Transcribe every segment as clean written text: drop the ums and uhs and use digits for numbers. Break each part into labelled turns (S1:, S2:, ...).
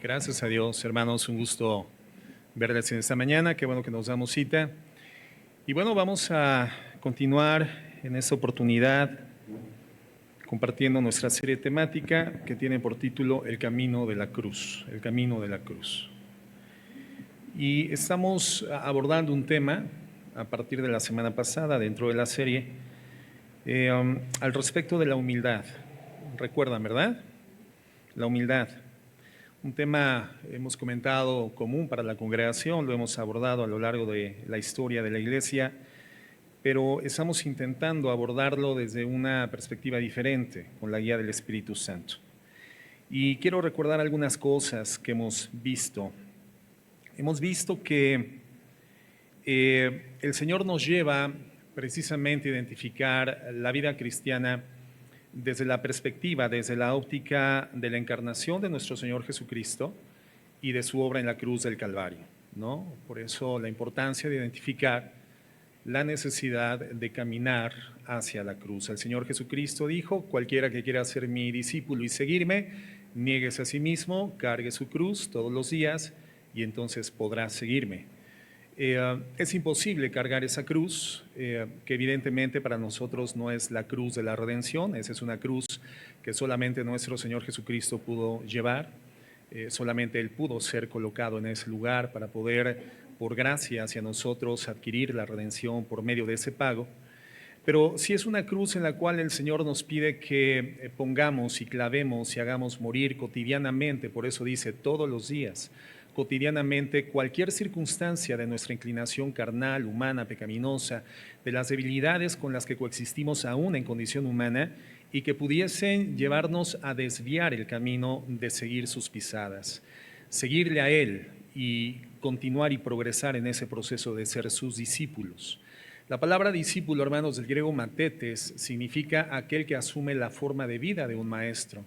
S1: Gracias a Dios, hermanos, un gusto verles en esta mañana, qué bueno que nos damos cita. Y bueno, vamos a continuar en esta oportunidad compartiendo nuestra serie temática que tiene por título El Camino de la Cruz, el Camino de la Cruz. Y estamos abordando un tema a partir de la semana pasada dentro de la serie al respecto de la humildad. Recuerdan, ¿verdad? La humildad. Un tema, hemos comentado, común para la congregación, lo hemos abordado a lo largo de la historia de la iglesia, pero estamos intentando abordarlo desde una perspectiva diferente, con la guía del Espíritu Santo. Y quiero recordar algunas cosas que hemos visto. Hemos visto que el Señor nos lleva precisamente a identificar la vida cristiana desde la perspectiva, desde la óptica de la encarnación de nuestro Señor Jesucristo y de su obra en la cruz del Calvario, ¿no? Por eso la importancia de identificar la necesidad de caminar hacia la cruz. El Señor Jesucristo dijo: cualquiera que quiera ser mi discípulo y seguirme, niéguese a sí mismo, cargue su cruz todos los días y entonces podrá seguirme. Es imposible cargar esa cruz, que evidentemente para nosotros no es la cruz de la redención. Esa es una cruz que solamente nuestro Señor Jesucristo pudo llevar, solamente Él pudo ser colocado en ese lugar para poder, por gracia hacia nosotros, adquirir la redención por medio de ese pago. Pero sí es una cruz en la cual el Señor nos pide que pongamos y clavemos y hagamos morir cotidianamente, por eso dice todos los días, cotidianamente, cualquier circunstancia de nuestra inclinación carnal, humana, pecaminosa, de las debilidades con las que coexistimos aún en condición humana y que pudiesen llevarnos a desviar el camino de seguir sus pisadas, seguirle a Él y continuar y progresar en ese proceso de ser sus discípulos. La palabra discípulo, hermanos, del griego matetes, significa aquel que asume la forma de vida de un maestro.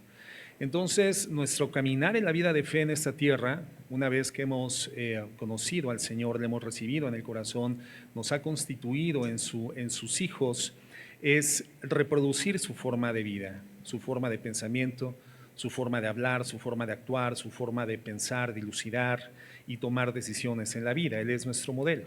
S1: Entonces, nuestro caminar en la vida de fe en esta tierra, una vez que hemos conocido al Señor, le hemos recibido en el corazón, nos ha constituido en sus hijos, es reproducir su forma de vida, su forma de pensamiento, su forma de hablar, su forma de actuar, su forma de pensar, dilucidar y tomar decisiones en la vida. Él es nuestro modelo.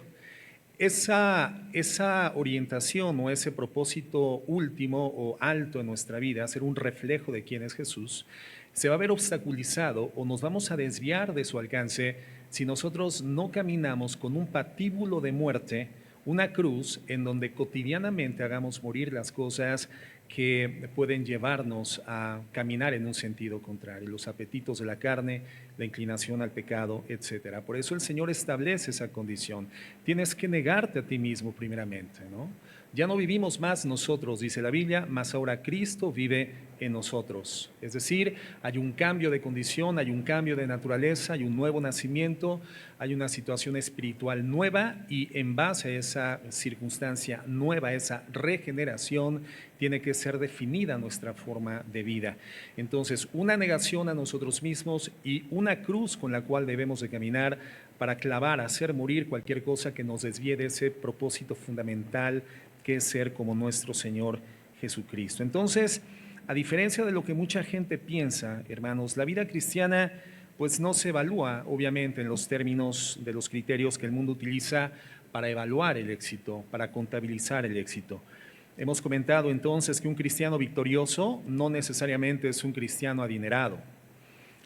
S1: Esa orientación o ese propósito último o alto en nuestra vida, ser un reflejo de quién es Jesús, se va a ver obstaculizado o nos vamos a desviar de su alcance si nosotros no caminamos con un patíbulo de muerte, una cruz en donde cotidianamente hagamos morir las cosas que pueden llevarnos a caminar en un sentido contrario, los apetitos de la carne, la inclinación al pecado, etcétera. Por eso el Señor establece esa condición. Tienes que negarte a ti mismo primeramente, ¿no? Ya no vivimos más nosotros, dice la Biblia, mas ahora Cristo vive en nosotros. Es decir, hay un cambio de condición, hay un cambio de naturaleza, hay un nuevo nacimiento, hay una situación espiritual nueva y en base a esa circunstancia nueva, esa regeneración, tiene que ser definida nuestra forma de vida. Entonces, una negación a nosotros mismos y una cruz con la cual debemos de caminar para clavar, hacer morir cualquier cosa que nos desvíe de ese propósito fundamental que es ser como nuestro Señor Jesucristo. Entonces, a diferencia de lo que mucha gente piensa, hermanos, la vida cristiana pues no se evalúa obviamente en los términos de los criterios que el mundo utiliza para evaluar el éxito, para contabilizar el éxito. Hemos comentado entonces que un cristiano victorioso no necesariamente es un cristiano adinerado.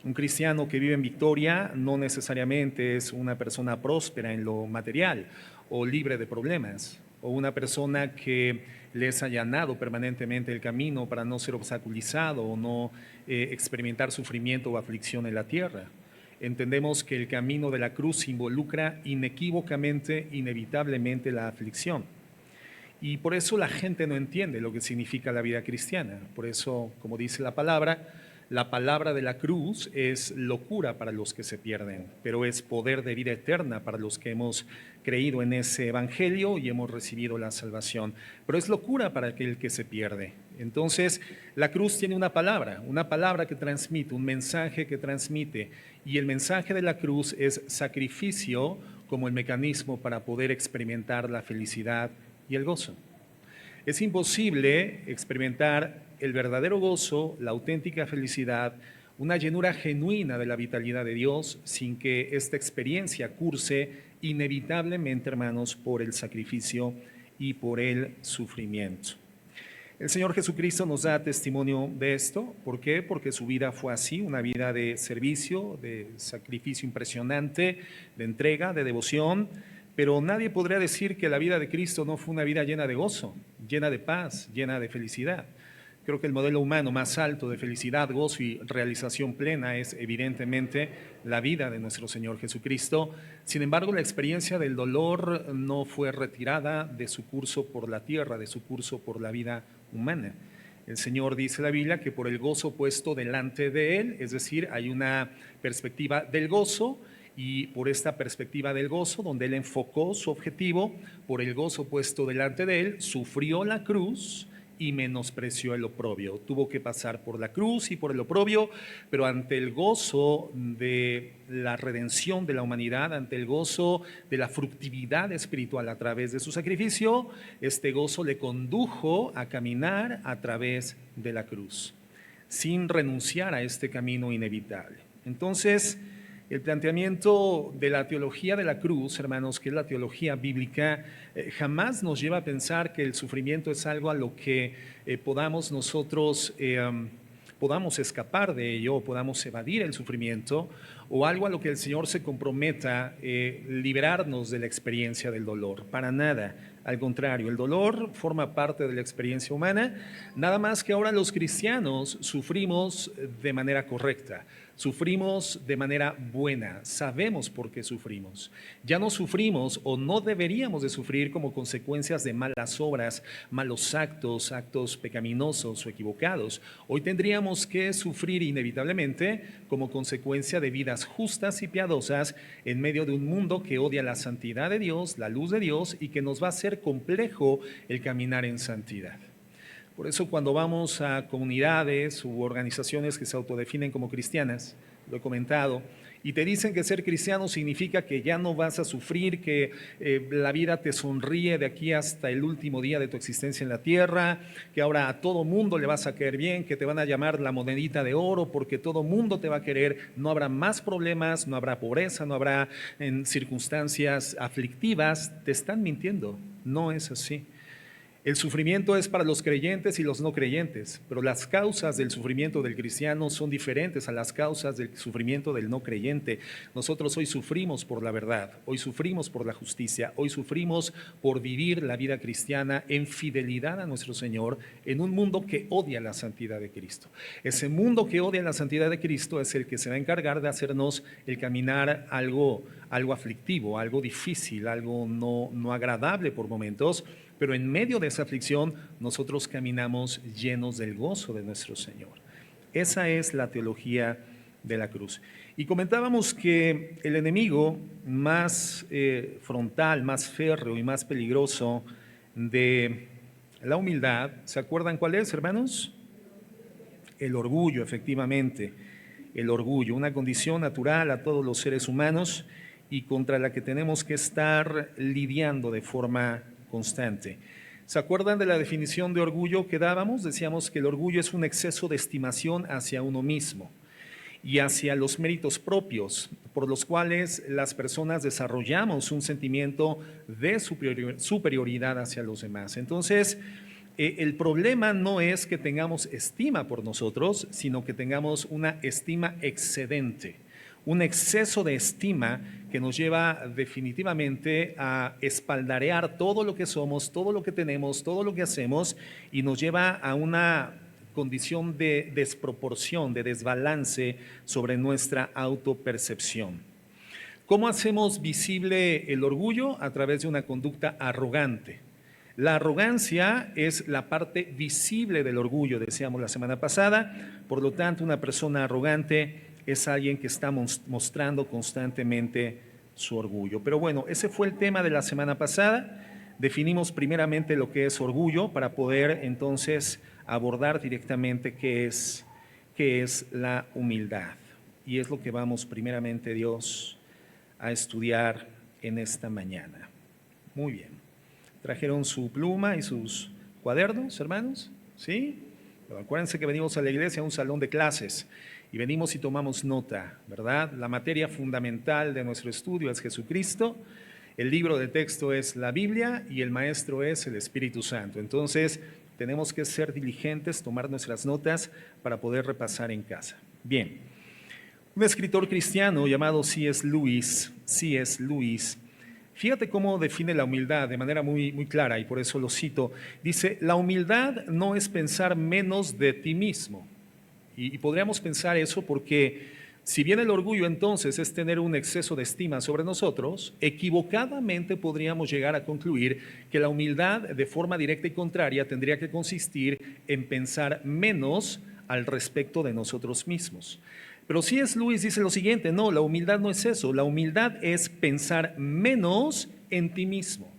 S1: Un cristiano que vive en victoria no necesariamente es una persona próspera en lo material o libre de problemas, o una persona que les ha allanado permanentemente el camino para no ser obstaculizado o no experimentar sufrimiento o aflicción en la tierra. Entendemos que el camino de la cruz involucra inequívocamente, inevitablemente la aflicción. Y por eso la gente no entiende lo que significa la vida cristiana. Por eso, como dice la palabra de la cruz es locura para los que se pierden, pero es poder de vida eterna para los que hemos creído en ese evangelio y hemos recibido la salvación. Pero es locura para aquel que se pierde. Entonces, la cruz tiene una palabra que transmite, un mensaje que transmite. Y el mensaje de la cruz es sacrificio como el mecanismo para poder experimentar la felicidad y el gozo. Es imposible experimentar el verdadero gozo, la auténtica felicidad una llenura genuina de la vitalidad de Dios sin que esta experiencia curse inevitablemente, hermanos, por el sacrificio y por el sufrimiento. El Señor Jesucristo nos da testimonio de esto. ¿Por qué? Porque su vida fue así, una vida de servicio, de sacrificio impresionante, de entrega, de devoción. Pero nadie podría decir que la vida de Cristo no fue una vida llena de gozo, llena de paz, llena de felicidad. Creo que el modelo humano más alto de felicidad, gozo y realización plena es evidentemente la vida de nuestro Señor Jesucristo. Sin embargo, la experiencia del dolor no fue retirada de su curso por la tierra, de su curso por la vida humana. El Señor dice en la Biblia que por el gozo puesto delante de Él, es decir, hay una perspectiva del gozo, y por esta perspectiva del gozo, donde Él enfocó su objetivo, por el gozo puesto delante de Él, sufrió la cruz y menospreció el oprobio. Tuvo que pasar por la cruz y por el oprobio, pero ante el gozo de la redención de la humanidad, ante el gozo de la fructividad espiritual a través de su sacrificio, este gozo le condujo a caminar a través de la cruz, sin renunciar a este camino inevitable. Entonces, el planteamiento de la teología de la cruz, hermanos, que es la teología bíblica, jamás nos lleva a pensar que el sufrimiento es algo a lo que podamos nosotros podamos escapar de ello, o podamos evadir el sufrimiento, o algo a lo que el Señor se comprometa liberarnos de la experiencia del dolor. Para nada. Al contrario, el dolor forma parte de la experiencia humana, nada más que ahora los cristianos sufrimos de manera correcta. Sufrimos de manera buena, sabemos por qué sufrimos. Ya no sufrimos o no deberíamos de sufrir como consecuencias de malas obras, malos actos, actos pecaminosos o equivocados. Hoy tendríamos que sufrir inevitablemente como consecuencia de vidas justas y piadosas en medio de un mundo que odia la santidad de Dios, la luz de Dios, y que nos va a hacer complejo el caminar en santidad. Por eso cuando vamos a comunidades u organizaciones que se autodefinen como cristianas, lo he comentado, y te dicen que ser cristiano significa que ya no vas a sufrir, que la vida te sonríe de aquí hasta el último día de tu existencia en la tierra, que ahora a todo mundo le vas a caer bien, que te van a llamar la monedita de oro porque todo mundo te va a querer, no habrá más problemas, no habrá pobreza, no habrá en circunstancias aflictivas, te están mintiendo, no es así. El sufrimiento es para los creyentes y los no creyentes, pero las causas del sufrimiento del cristiano son diferentes a las causas del sufrimiento del no creyente. Nosotros hoy sufrimos por la verdad, hoy sufrimos por la justicia, hoy sufrimos por vivir la vida cristiana en fidelidad a nuestro Señor en un mundo que odia la santidad de Cristo. Ese mundo que odia la santidad de Cristo es el que se va a encargar de hacernos el caminar algo aflictivo, algo difícil, algo no agradable por momentos. Pero en medio de esa aflicción, nosotros caminamos llenos del gozo de nuestro Señor. Esa es la teología de la cruz. Y comentábamos que el enemigo más frontal, más férreo y más peligroso de la humildad, ¿se acuerdan cuál es, hermanos? El orgullo, efectivamente. El orgullo, una condición natural a todos los seres humanos y contra la que tenemos que estar lidiando de forma constante. ¿Se acuerdan de la definición de orgullo que dábamos? Decíamos que el orgullo es un exceso de estimación hacia uno mismo y hacia los méritos propios, por los cuales las personas desarrollamos un sentimiento de superioridad hacia los demás. Entonces, el problema no es que tengamos estima por nosotros, sino que tengamos una estima excedente, un exceso de estima que nos lleva definitivamente a espaldarear todo lo que somos, todo lo que tenemos, todo lo que hacemos, y nos lleva a una condición de desproporción, de desbalance sobre nuestra autopercepción. ¿Cómo hacemos visible el orgullo? A través de una conducta arrogante. La arrogancia es la parte visible del orgullo, decíamos la semana pasada. Por lo tanto, una persona arrogante es alguien que está mostrando constantemente su orgullo. Pero bueno, ese fue el tema de la semana pasada. Definimos primeramente lo que es orgullo para poder entonces abordar directamente qué es la humildad. Y es lo que vamos primeramente, Dios, a estudiar en esta mañana. Muy bien. ¿Trajeron su pluma y sus cuadernos, hermanos? ¿Sí? Pero acuérdense que venimos a la iglesia a un salón de clases y venimos y tomamos nota, ¿verdad? La materia fundamental de nuestro estudio es Jesucristo, el libro de texto es la Biblia y el maestro es el Espíritu Santo. Entonces, tenemos que ser diligentes, tomar nuestras notas para poder repasar en casa. Bien, un escritor cristiano llamado C.S. Lewis, fíjate cómo define la humildad de manera muy, muy clara y por eso lo cito. Dice, la humildad no es pensar menos de ti mismo. Y podríamos pensar eso porque si bien el orgullo entonces es tener un exceso de estima sobre nosotros, equivocadamente podríamos llegar a concluir que la humildad de forma directa y contraria tendría que consistir en pensar menos al respecto de nosotros mismos. Pero C.S. Lewis dice lo siguiente, no, la humildad no es eso, la humildad es pensar menos en ti mismo.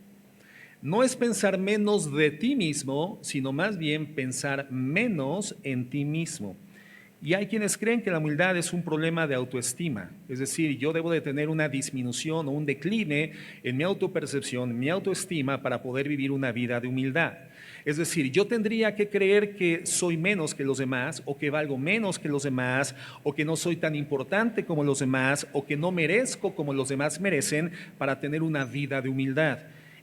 S1: No es pensar menos de ti mismo, sino más bien pensar menos en ti mismo. Y hay quienes creen que la humildad es un problema de autoestima, es decir, yo debo de tener una disminución o un decline en mi autopercepción, en mi autoestima para poder vivir una vida de humildad. Es decir, yo tendría que creer que soy menos que los demás o que valgo menos que los demás o que no soy tan importante como los demás o que no merezco como los demás merecen para tener una vida de humildad.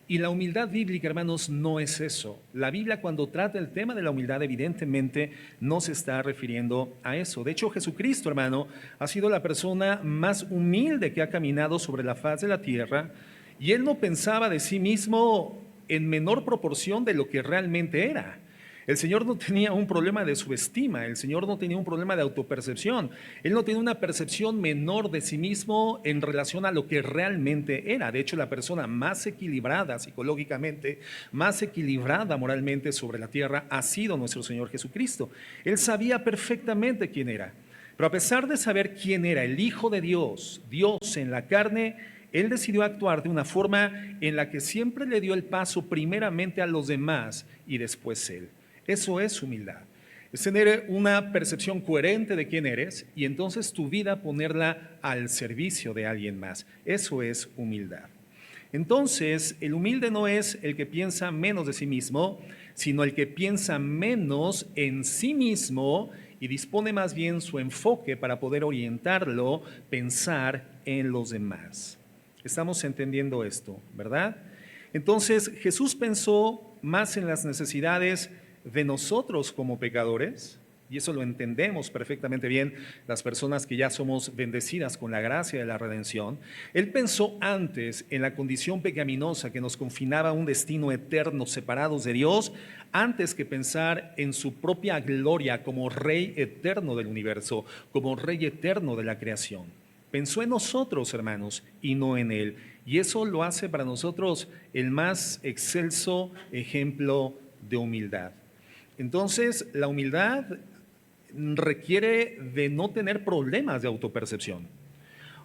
S1: Y la humildad bíblica, hermanos, no es eso. La Biblia cuando trata el tema de la humildad evidentemente no se está refiriendo a eso. De hecho, Jesucristo, hermano, ha sido la persona más humilde que ha caminado sobre la faz de la tierra y Él no pensaba de sí mismo en menor proporción de lo que realmente era. El Señor no tenía un problema de subestima, el Señor no tenía un problema de autopercepción, Él no tenía una percepción menor de sí mismo en relación a lo que realmente era. De hecho, la persona más equilibrada psicológicamente, más equilibrada moralmente sobre la tierra ha sido nuestro Señor Jesucristo. Él sabía perfectamente quién era, pero a pesar de saber quién era el Hijo de Dios, Dios en la carne, Él decidió actuar de una forma en la que siempre le dio el paso primeramente a los demás y después Él. Eso es humildad, es tener una percepción coherente de quién eres y entonces tu vida ponerla al servicio de alguien más. Eso es humildad. Entonces, el humilde no es el que piensa menos de sí mismo, sino el que piensa menos en sí mismo y dispone más bien su enfoque para poder orientarlo, pensar en los demás. Estamos entendiendo esto, ¿verdad? Entonces, Jesús pensó más en las necesidades de nosotros como pecadores, y eso lo entendemos perfectamente bien las personas que ya somos bendecidas con la gracia de la redención. Él pensó antes en la condición pecaminosa que nos confinaba a un destino eterno separados de Dios, antes que pensar en su propia gloria como Rey eterno del universo, como Rey eterno de la creación. Pensó en nosotros, hermanos, y no en Él. Y eso lo hace para nosotros el más excelso ejemplo de humildad. Entonces, la humildad requiere de no tener problemas de autopercepción,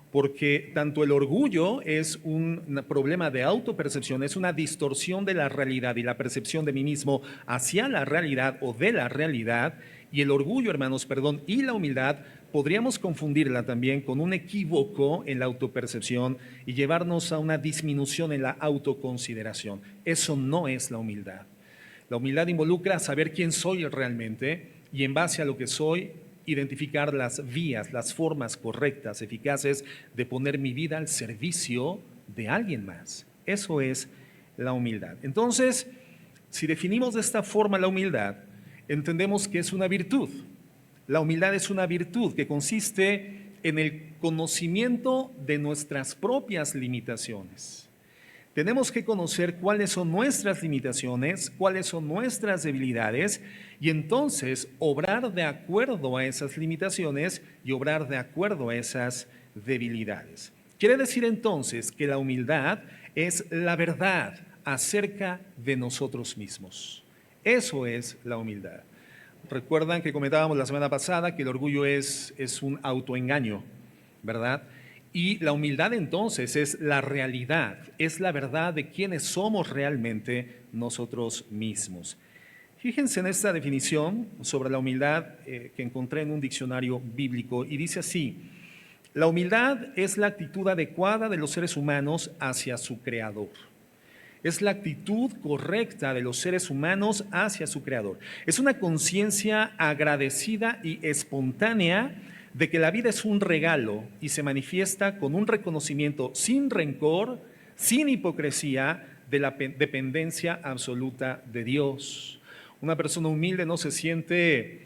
S1: porque tanto el orgullo es un problema de autopercepción, es una distorsión de la realidad y la percepción de mí mismo hacia la realidad o de la realidad, y el orgullo, hermanos, perdón, y la humildad podríamos confundirla también con un equívoco en la autopercepción y llevarnos a una disminución en la autoconsideración. Eso no es la humildad. La humildad involucra saber quién soy realmente y en base a lo que soy, identificar las vías, las formas correctas, eficaces de poner mi vida al servicio de alguien más. Eso es la humildad. Entonces, si definimos de esta forma la humildad, entendemos que es una virtud. La humildad es una virtud que consiste en el conocimiento de nuestras propias limitaciones. Tenemos que conocer cuáles son nuestras limitaciones, cuáles son nuestras debilidades y entonces obrar de acuerdo a esas limitaciones y obrar de acuerdo a esas debilidades. Quiere decir entonces que la humildad es la verdad acerca de nosotros mismos. Eso es la humildad. Recuerdan que comentábamos la semana pasada que el orgullo es un autoengaño, ¿verdad? Y la humildad entonces es la realidad, es la verdad de quiénes somos realmente nosotros mismos. Fíjense en esta definición sobre la humildad que encontré en un diccionario bíblico y dice así: la humildad es la actitud adecuada de los seres humanos hacia su creador. Es la actitud correcta de los seres humanos hacia su creador. Es una conciencia agradecida y espontánea de que la vida es un regalo y se manifiesta con un reconocimiento sin rencor, sin hipocresía, de la dependencia absoluta de Dios. Una persona humilde no se siente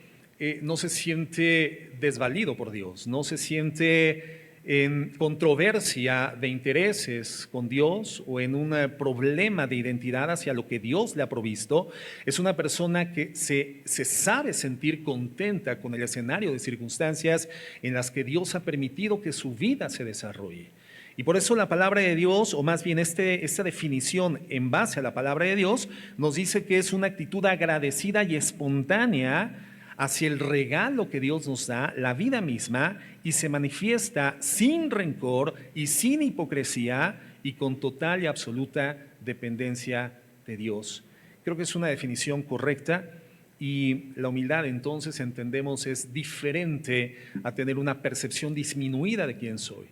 S1: desvalido por Dios, no se siente en controversia de intereses con Dios o en un problema de identidad hacia lo que Dios le ha provisto. Es una persona que se sabe sentir contenta con el escenario de circunstancias en las que Dios ha permitido que su vida se desarrolle. Y por eso la palabra de Dios, o más bien esta definición en base a la palabra de Dios, nos dice que es una actitud agradecida y espontánea hacia el regalo que Dios nos da, la vida misma, y se manifiesta sin rencor y sin hipocresía y con total y absoluta dependencia de Dios. Creo que es una definición correcta. Y la humildad, entonces, entendemos, es diferente a tener una percepción disminuida de quién soy.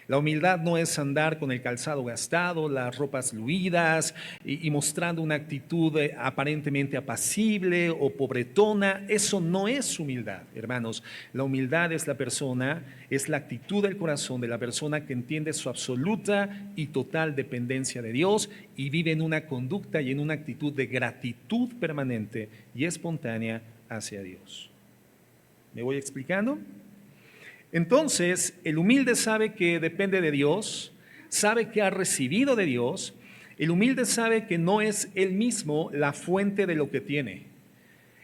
S1: La humildad no es andar con el calzado gastado, las ropas luidas y mostrando una actitud aparentemente apacible o pobretona. Eso no es humildad, hermanos. La humildad es es la actitud del corazón de la persona que entiende su absoluta y total dependencia de Dios y vive en una conducta y en una actitud de gratitud permanente y espontánea hacia Dios. ¿Me voy explicando? Entonces, el humilde sabe que depende de Dios, sabe que ha recibido de Dios. El humilde sabe que no es él mismo la fuente de lo que tiene.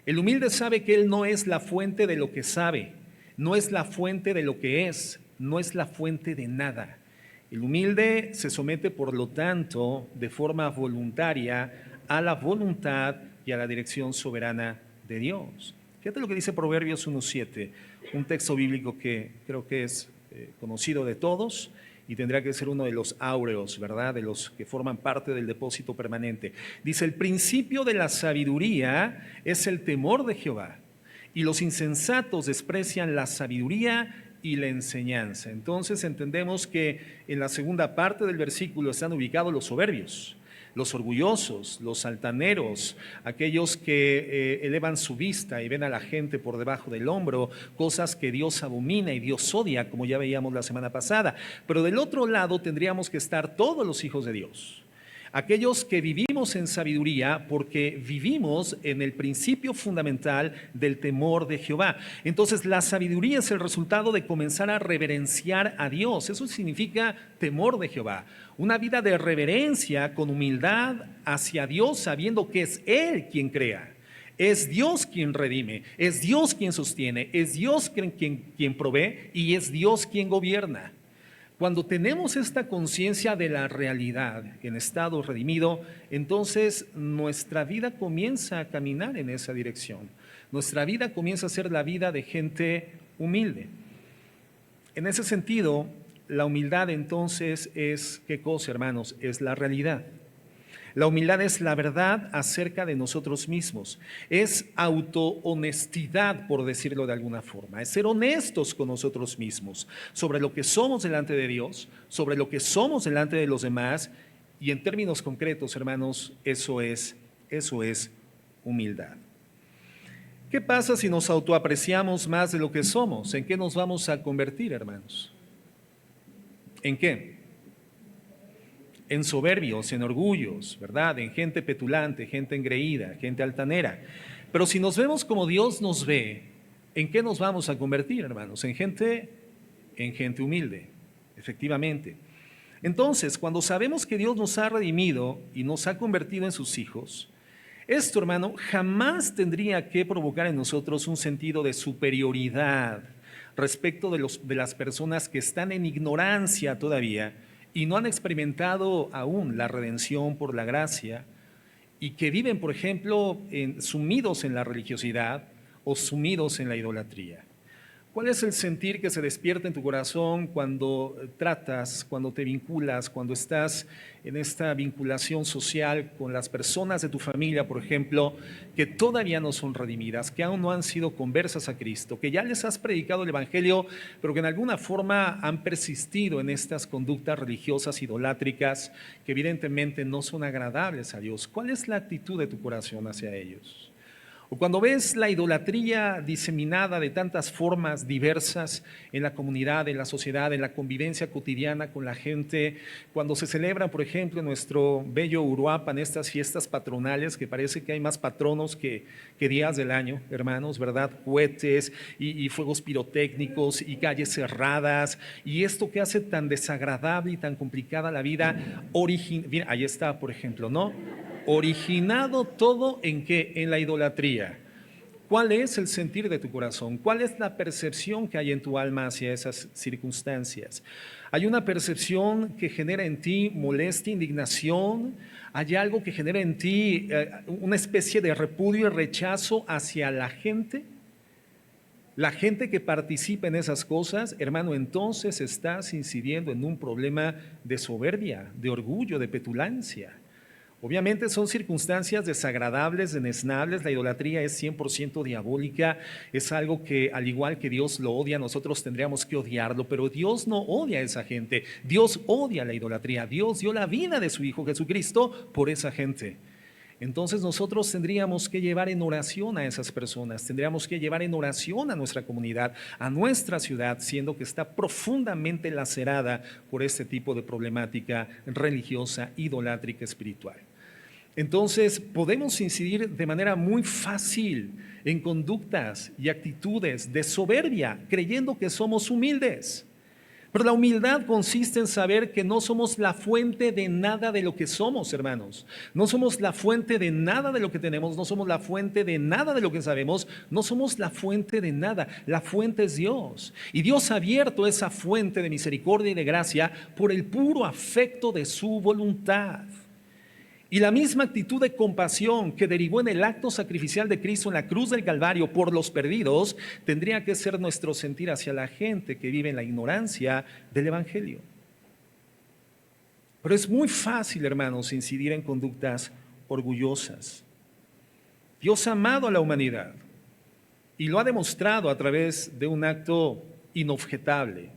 S1: El humilde sabe que él no es la fuente de lo que sabe, no es la fuente de lo que es, no es la fuente de nada. El humilde se somete, por lo tanto, de forma voluntaria a la voluntad y a la dirección soberana de Dios. Fíjate lo que dice Proverbios 1:7, un texto bíblico que creo que es conocido de todos y tendrá que ser uno de los áureos, ¿verdad? De los que forman parte del depósito permanente. Dice: el principio de la sabiduría es el temor de Jehová, y los insensatos desprecian la sabiduría y la enseñanza. Entonces entendemos que en la segunda parte del versículo están ubicados los soberbios, los orgullosos, los altaneros, aquellos que elevan su vista y ven a la gente por debajo del hombro, cosas que Dios abomina y Dios odia, como ya veíamos la semana pasada. Pero del otro lado tendríamos que estar todos los hijos de Dios, aquellos que vivimos en sabiduría porque vivimos en el principio fundamental del temor de Jehová. Entonces, la sabiduría es el resultado de comenzar a reverenciar a Dios. Eso significa temor de Jehová. Una vida de reverencia con humildad hacia Dios, sabiendo que es Él quien crea. Es Dios quien redime, es Dios quien sostiene, es Dios quien provee y es Dios quien gobierna. Cuando tenemos esta conciencia de la realidad en estado redimido, entonces nuestra vida comienza a caminar en esa dirección. Nuestra vida comienza a ser la vida de gente humilde. En ese sentido, la humildad entonces es, ¿qué cosa, hermanos? Es la realidad. La humildad es la verdad acerca de nosotros mismos, es autohonestidad, por decirlo de alguna forma, es ser honestos con nosotros mismos sobre lo que somos delante de Dios, sobre lo que somos delante de los demás, y en términos concretos, hermanos, eso es humildad. ¿Qué pasa si nos autoapreciamos más de lo que somos? ¿En qué nos vamos a convertir, hermanos? ¿En qué? En soberbios, en orgullos, ¿verdad? En gente petulante, gente engreída, gente altanera. Pero si nos vemos como Dios nos ve, ¿en qué nos vamos a convertir, hermanos? En gente humilde, efectivamente. Entonces, cuando sabemos que Dios nos ha redimido y nos ha convertido en sus hijos, esto, hermano, jamás tendría que provocar en nosotros un sentido de superioridad respecto de las personas que están en ignorancia todavía y no han experimentado aún la redención por la gracia y que viven, por ejemplo, sumidos en la religiosidad o sumidos en la idolatría. ¿Cuál es el sentir que se despierta en tu corazón cuando tratas, cuando te vinculas, cuando estás en esta vinculación social con las personas de tu familia, por ejemplo, que todavía no son redimidas, que aún no han sido conversas a Cristo, que ya les has predicado el Evangelio, pero que en alguna forma han persistido en estas conductas religiosas idolátricas que evidentemente no son agradables a Dios? ¿Cuál es la actitud de tu corazón hacia ellos? O cuando ves la idolatría diseminada de tantas formas diversas en la comunidad, en la sociedad, en la convivencia cotidiana con la gente, cuando se celebran, por ejemplo, en nuestro bello Uruapan, estas fiestas patronales, que parece que hay más patronos que días del año, hermanos, ¿verdad? Cohetes y fuegos pirotécnicos y calles cerradas, y esto que hace tan desagradable y tan complicada la vida, mira, ahí está, por ejemplo, ¿no? Originado todo en qué? En la idolatría. ¿Cuál es el sentir de tu corazón? ¿Cuál es la percepción que hay en tu alma hacia esas circunstancias? ¿Hay una percepción que genera en ti molestia, indignación? ¿Hay algo que genera en ti una especie de repudio y rechazo hacia la gente? La gente que participa en esas cosas, hermano, entonces estás incidiendo en un problema de soberbia, de orgullo, de petulancia. Obviamente son circunstancias desagradables, denesnables, la idolatría es 100% diabólica, es algo que al igual que Dios lo odia, nosotros tendríamos que odiarlo, pero Dios no odia a esa gente, Dios odia la idolatría, Dios dio la vida de su Hijo Jesucristo por esa gente. Entonces nosotros tendríamos que llevar en oración a esas personas, tendríamos que llevar en oración a nuestra comunidad, a nuestra ciudad, siendo que está profundamente lacerada por este tipo de problemática religiosa, idolátrica, espiritual. Entonces podemos incidir de manera muy fácil en conductas y actitudes de soberbia, creyendo que somos humildes. Pero la humildad consiste en saber que no somos la fuente de nada de lo que somos, hermanos. No somos la fuente de nada de lo que tenemos, no somos la fuente de nada de lo que sabemos, no somos la fuente de nada. La fuente es Dios. Y Dios ha abierto esa fuente de misericordia y de gracia por el puro afecto de su voluntad. Y la misma actitud de compasión que derivó en el acto sacrificial de Cristo en la cruz del Calvario por los perdidos, tendría que ser nuestro sentir hacia la gente que vive en la ignorancia del Evangelio. Pero es muy fácil, hermanos, incidir en conductas orgullosas. Dios ha amado a la humanidad y lo ha demostrado a través de un acto inobjetable.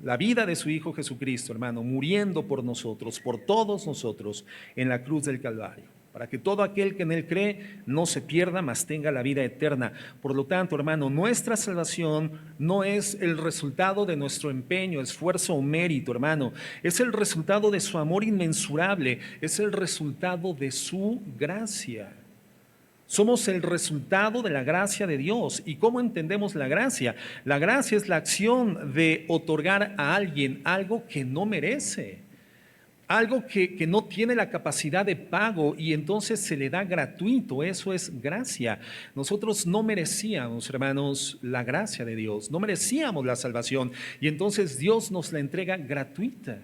S1: La vida de su Hijo Jesucristo, hermano, muriendo por nosotros, por todos nosotros, en la cruz del Calvario, para que todo aquel que en Él cree no se pierda, mas tenga la vida eterna. Por lo tanto, hermano, nuestra salvación no es el resultado de nuestro empeño, esfuerzo o mérito, hermano. Es el resultado de su amor inmensurable, es el resultado de su gracia. Somos el resultado de la gracia de Dios. ¿Y cómo entendemos la gracia? La gracia es la acción de otorgar a alguien algo que no merece, algo que no tiene la capacidad de pago y entonces se le da gratuito. Eso es gracia. Nosotros no merecíamos, hermanos, la gracia de Dios, no merecíamos la salvación y entonces Dios nos la entrega gratuita.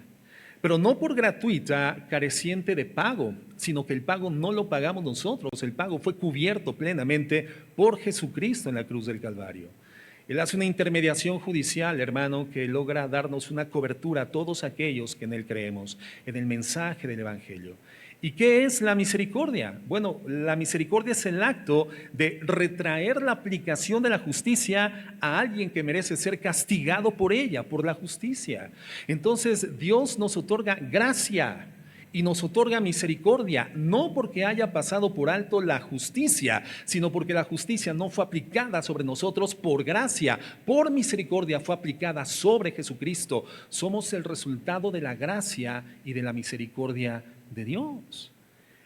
S1: Pero no por gratuita, careciente de pago, sino que el pago no lo pagamos nosotros, el pago fue cubierto plenamente por Jesucristo en la cruz del Calvario. Él hace una intermediación judicial, hermano, que logra darnos una cobertura a todos aquellos que en Él creemos, en el mensaje del Evangelio. ¿Y qué es la misericordia? Bueno, la misericordia es el acto de retraer la aplicación de la justicia a alguien que merece ser castigado por ella, por la justicia. Entonces, Dios nos otorga gracia y nos otorga misericordia, no porque haya pasado por alto la justicia, sino porque la justicia no fue aplicada sobre nosotros por gracia, por misericordia fue aplicada sobre Jesucristo. Somos el resultado de la gracia y de la misericordia de Dios.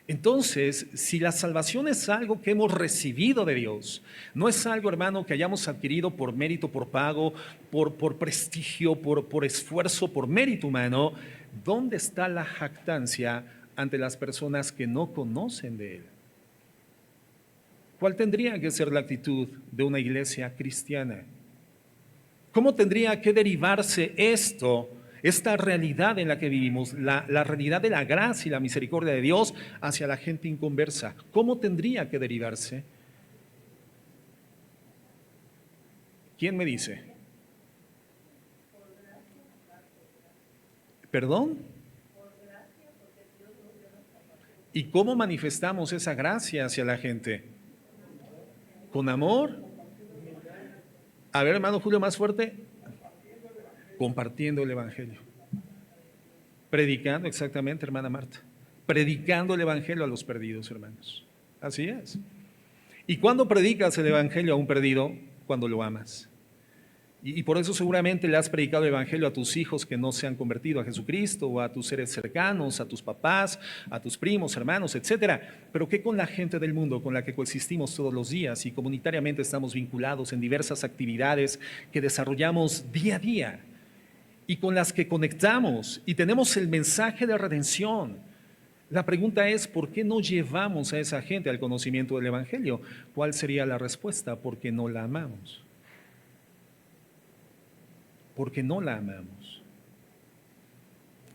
S1: Entonces, si la salvación es algo que hemos recibido de Dios, no es algo, hermano, que hayamos adquirido por mérito, por pago, por prestigio, por esfuerzo, por mérito humano, ¿dónde está la jactancia ante las personas que no conocen de Él? ¿Cuál tendría que ser la actitud de una iglesia cristiana? ¿Cómo tendría que derivarse esta realidad en la que vivimos, la realidad de la gracia y la misericordia de Dios hacia la gente inconversa? ¿Cómo tendría que derivarse? ¿Quién me dice? ¿Perdón? ¿Y cómo manifestamos esa gracia hacia la gente? ¿Con amor? A ver, hermano Julio, más fuerte. Compartiendo el Evangelio. Predicando, exactamente, hermana Marta. Predicando el Evangelio a los perdidos, hermanos. Así es. ¿Y cuándo predicas el evangelio a un perdido? Cuando lo amas. Y por eso seguramente le has predicado el evangelio a tus hijos que no se han convertido a Jesucristo, o a tus seres cercanos, a tus papás, a tus primos, hermanos, etcétera. Pero ¿qué con la gente del mundo con la que coexistimos todos los días y comunitariamente estamos vinculados en diversas actividades que desarrollamos día a día y con las que conectamos y tenemos el mensaje de redención? La pregunta es, ¿por qué no llevamos a esa gente al conocimiento del evangelio? ¿Cuál sería la respuesta? Porque no la amamos. Porque no la amamos.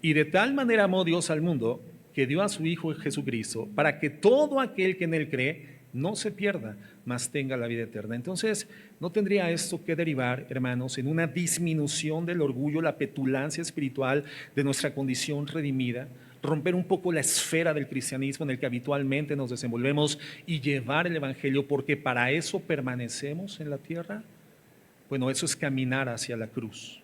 S1: Y de tal manera amó Dios al mundo que dio a su Hijo Jesucristo para que todo aquel que en Él cree no se pierda, mas tenga la vida eterna. Entonces, ¿no tendría esto que derivar, hermanos, en una disminución del orgullo, la petulancia espiritual de nuestra condición redimida? Romper un poco la esfera del cristianismo en el que habitualmente nos desenvolvemos y llevar el evangelio, porque para eso permanecemos en la tierra. Bueno, eso es caminar hacia la cruz.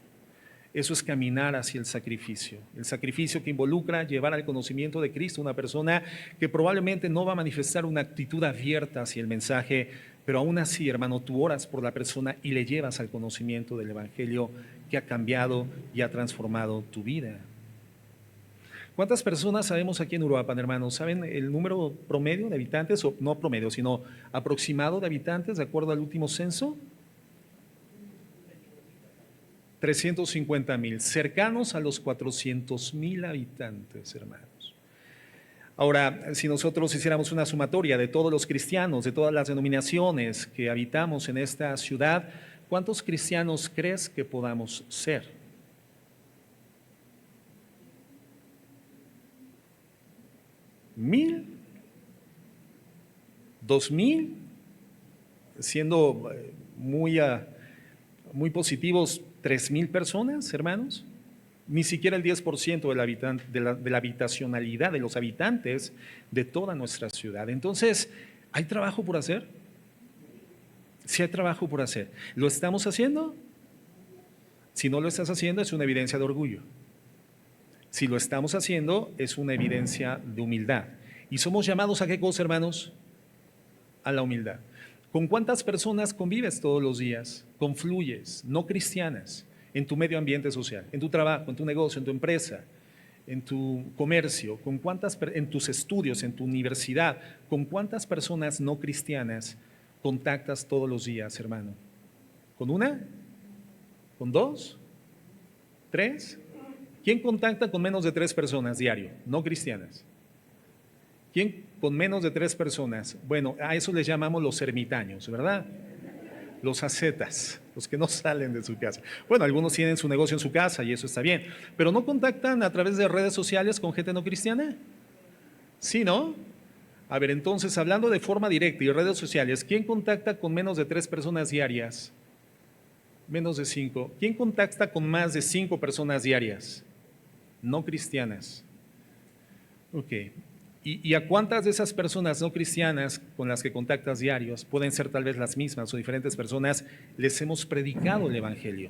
S1: Eso es caminar hacia el sacrificio que involucra llevar al conocimiento de Cristo una persona que probablemente no va a manifestar una actitud abierta hacia el mensaje, pero aún así, hermano, tú oras por la persona y le llevas al conocimiento del evangelio que ha cambiado y ha transformado tu vida. ¿Cuántas personas sabemos aquí en Uruapan, hermanos? ¿Saben el número promedio de habitantes? O no promedio, sino aproximado de habitantes de acuerdo al último censo. 350,000, cercanos a los 400,000 habitantes, hermanos. Ahora, si nosotros hiciéramos una sumatoria de todos los cristianos, de todas las denominaciones que habitamos en esta ciudad, ¿cuántos cristianos crees que podamos ser? ¿1,000? ¿2,000? Siendo muy positivos, 3,000 personas, hermanos. Ni siquiera el 10% de la habitacionalidad de los habitantes de toda nuestra ciudad. Entonces, ¿hay trabajo por hacer? Sí hay trabajo por hacer. ¿Lo estamos haciendo? Si no lo estás haciendo, es una evidencia de orgullo. Si lo estamos haciendo, es una evidencia de humildad. ¿Y somos llamados a qué cosa, hermanos? A la humildad. ¿Con cuántas personas convives todos los días? Confluyes, no cristianas, en tu medio ambiente social, en tu trabajo, en tu negocio, en tu empresa, en tu comercio, en tus estudios, en tu universidad. ¿Con cuántas personas no cristianas contactas todos los días, hermano? ¿Con una? ¿Con dos? ¿Tres? ¿Quién contacta con menos de 3 personas diario, no cristianas? ¿Quién con menos de 3 personas? Bueno, a eso les llamamos los ermitaños, ¿verdad? Los ascetas, los que no salen de su casa. Bueno, algunos tienen su negocio en su casa y eso está bien, pero ¿no contactan a través de redes sociales con gente no cristiana? ¿Sí, no? A ver, entonces, hablando de forma directa y redes sociales, ¿quién contacta con menos de 3 personas diarias? Menos de 5. ¿Quién contacta con más de 5 personas diarias? No cristianas. Ok. ¿Y a cuántas de esas personas no cristianas con las que contactas diarios, pueden ser tal vez las mismas o diferentes personas, les hemos predicado el evangelio?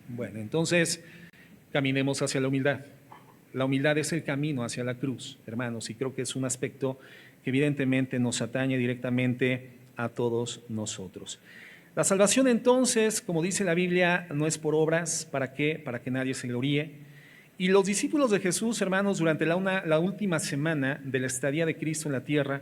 S1: Bueno, entonces caminemos hacia la humildad. La humildad es el camino hacia la cruz, hermanos, y creo que es un aspecto que evidentemente nos atañe directamente a todos nosotros. La salvación entonces, como dice la Biblia, no es por obras. ¿Para qué? Para que nadie se gloríe. Y los discípulos de Jesús, hermanos, durante la última semana de la estadía de Cristo en la tierra,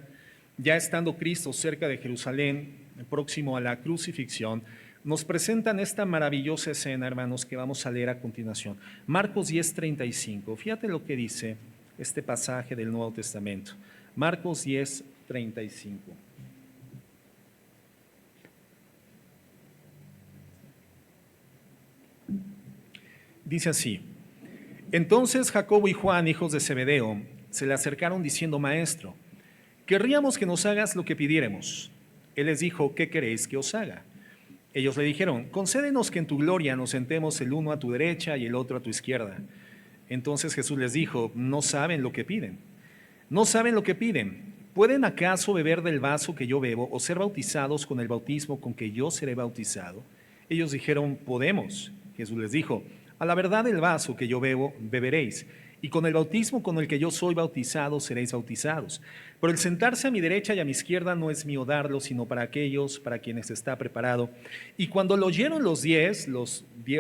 S1: ya estando Cristo cerca de Jerusalén, próximo a la crucifixión, nos presentan esta maravillosa escena, hermanos, que vamos a leer a continuación. Marcos 10:35. Fíjate lo que dice este pasaje del Nuevo Testamento. Marcos 10:35. Dice así: entonces Jacobo y Juan, hijos de Zebedeo, se le acercaron diciendo: Maestro, querríamos que nos hagas lo que pidiéremos. Él les dijo: ¿qué queréis que os haga? Ellos le dijeron: concédenos que en tu gloria nos sentemos el uno a tu derecha y el otro a tu izquierda. Entonces Jesús les dijo: no saben lo que piden. No saben lo que piden. ¿Pueden acaso beber del vaso que yo bebo o ser bautizados con el bautismo con que yo seré bautizado? Ellos dijeron: podemos. Jesús les dijo: a la verdad el vaso que yo bebo, beberéis, y con el bautismo con el que yo soy bautizado seréis bautizados. Pero el sentarse a mi derecha y a mi izquierda no es mío darlo, sino para aquellos para quienes está preparado. Y cuando lo oyeron los 10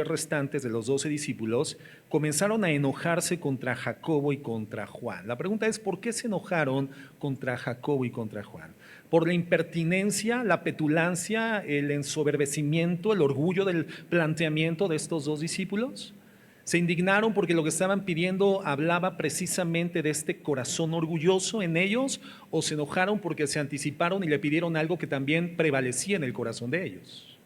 S1: restantes de los 12 discípulos, comenzaron a enojarse contra Jacobo y contra Juan. La pregunta es, ¿por qué se enojaron contra Jacobo y contra Juan? ¿Por la impertinencia, la petulancia, el ensoberbecimiento, el orgullo del planteamiento de estos dos discípulos? ¿Se indignaron porque lo que estaban pidiendo hablaba precisamente de este corazón orgulloso en ellos? ¿O se enojaron porque se anticiparon y le pidieron algo que también prevalecía en el corazón de ellos?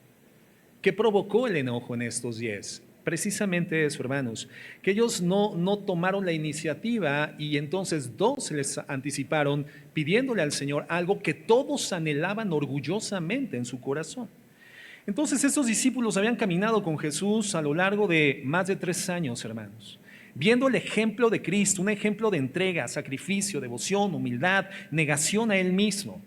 S1: ¿Qué provocó el enojo en estos 10? Precisamente eso, hermanos, que ellos no tomaron la iniciativa y entonces dos se les anticiparon pidiéndole al Señor algo que todos anhelaban orgullosamente en su corazón. Entonces estos discípulos habían caminado con Jesús a lo largo de más de 3 años, hermanos, viendo el ejemplo de Cristo, un ejemplo de entrega, sacrificio, devoción, humildad, negación a Él mismo.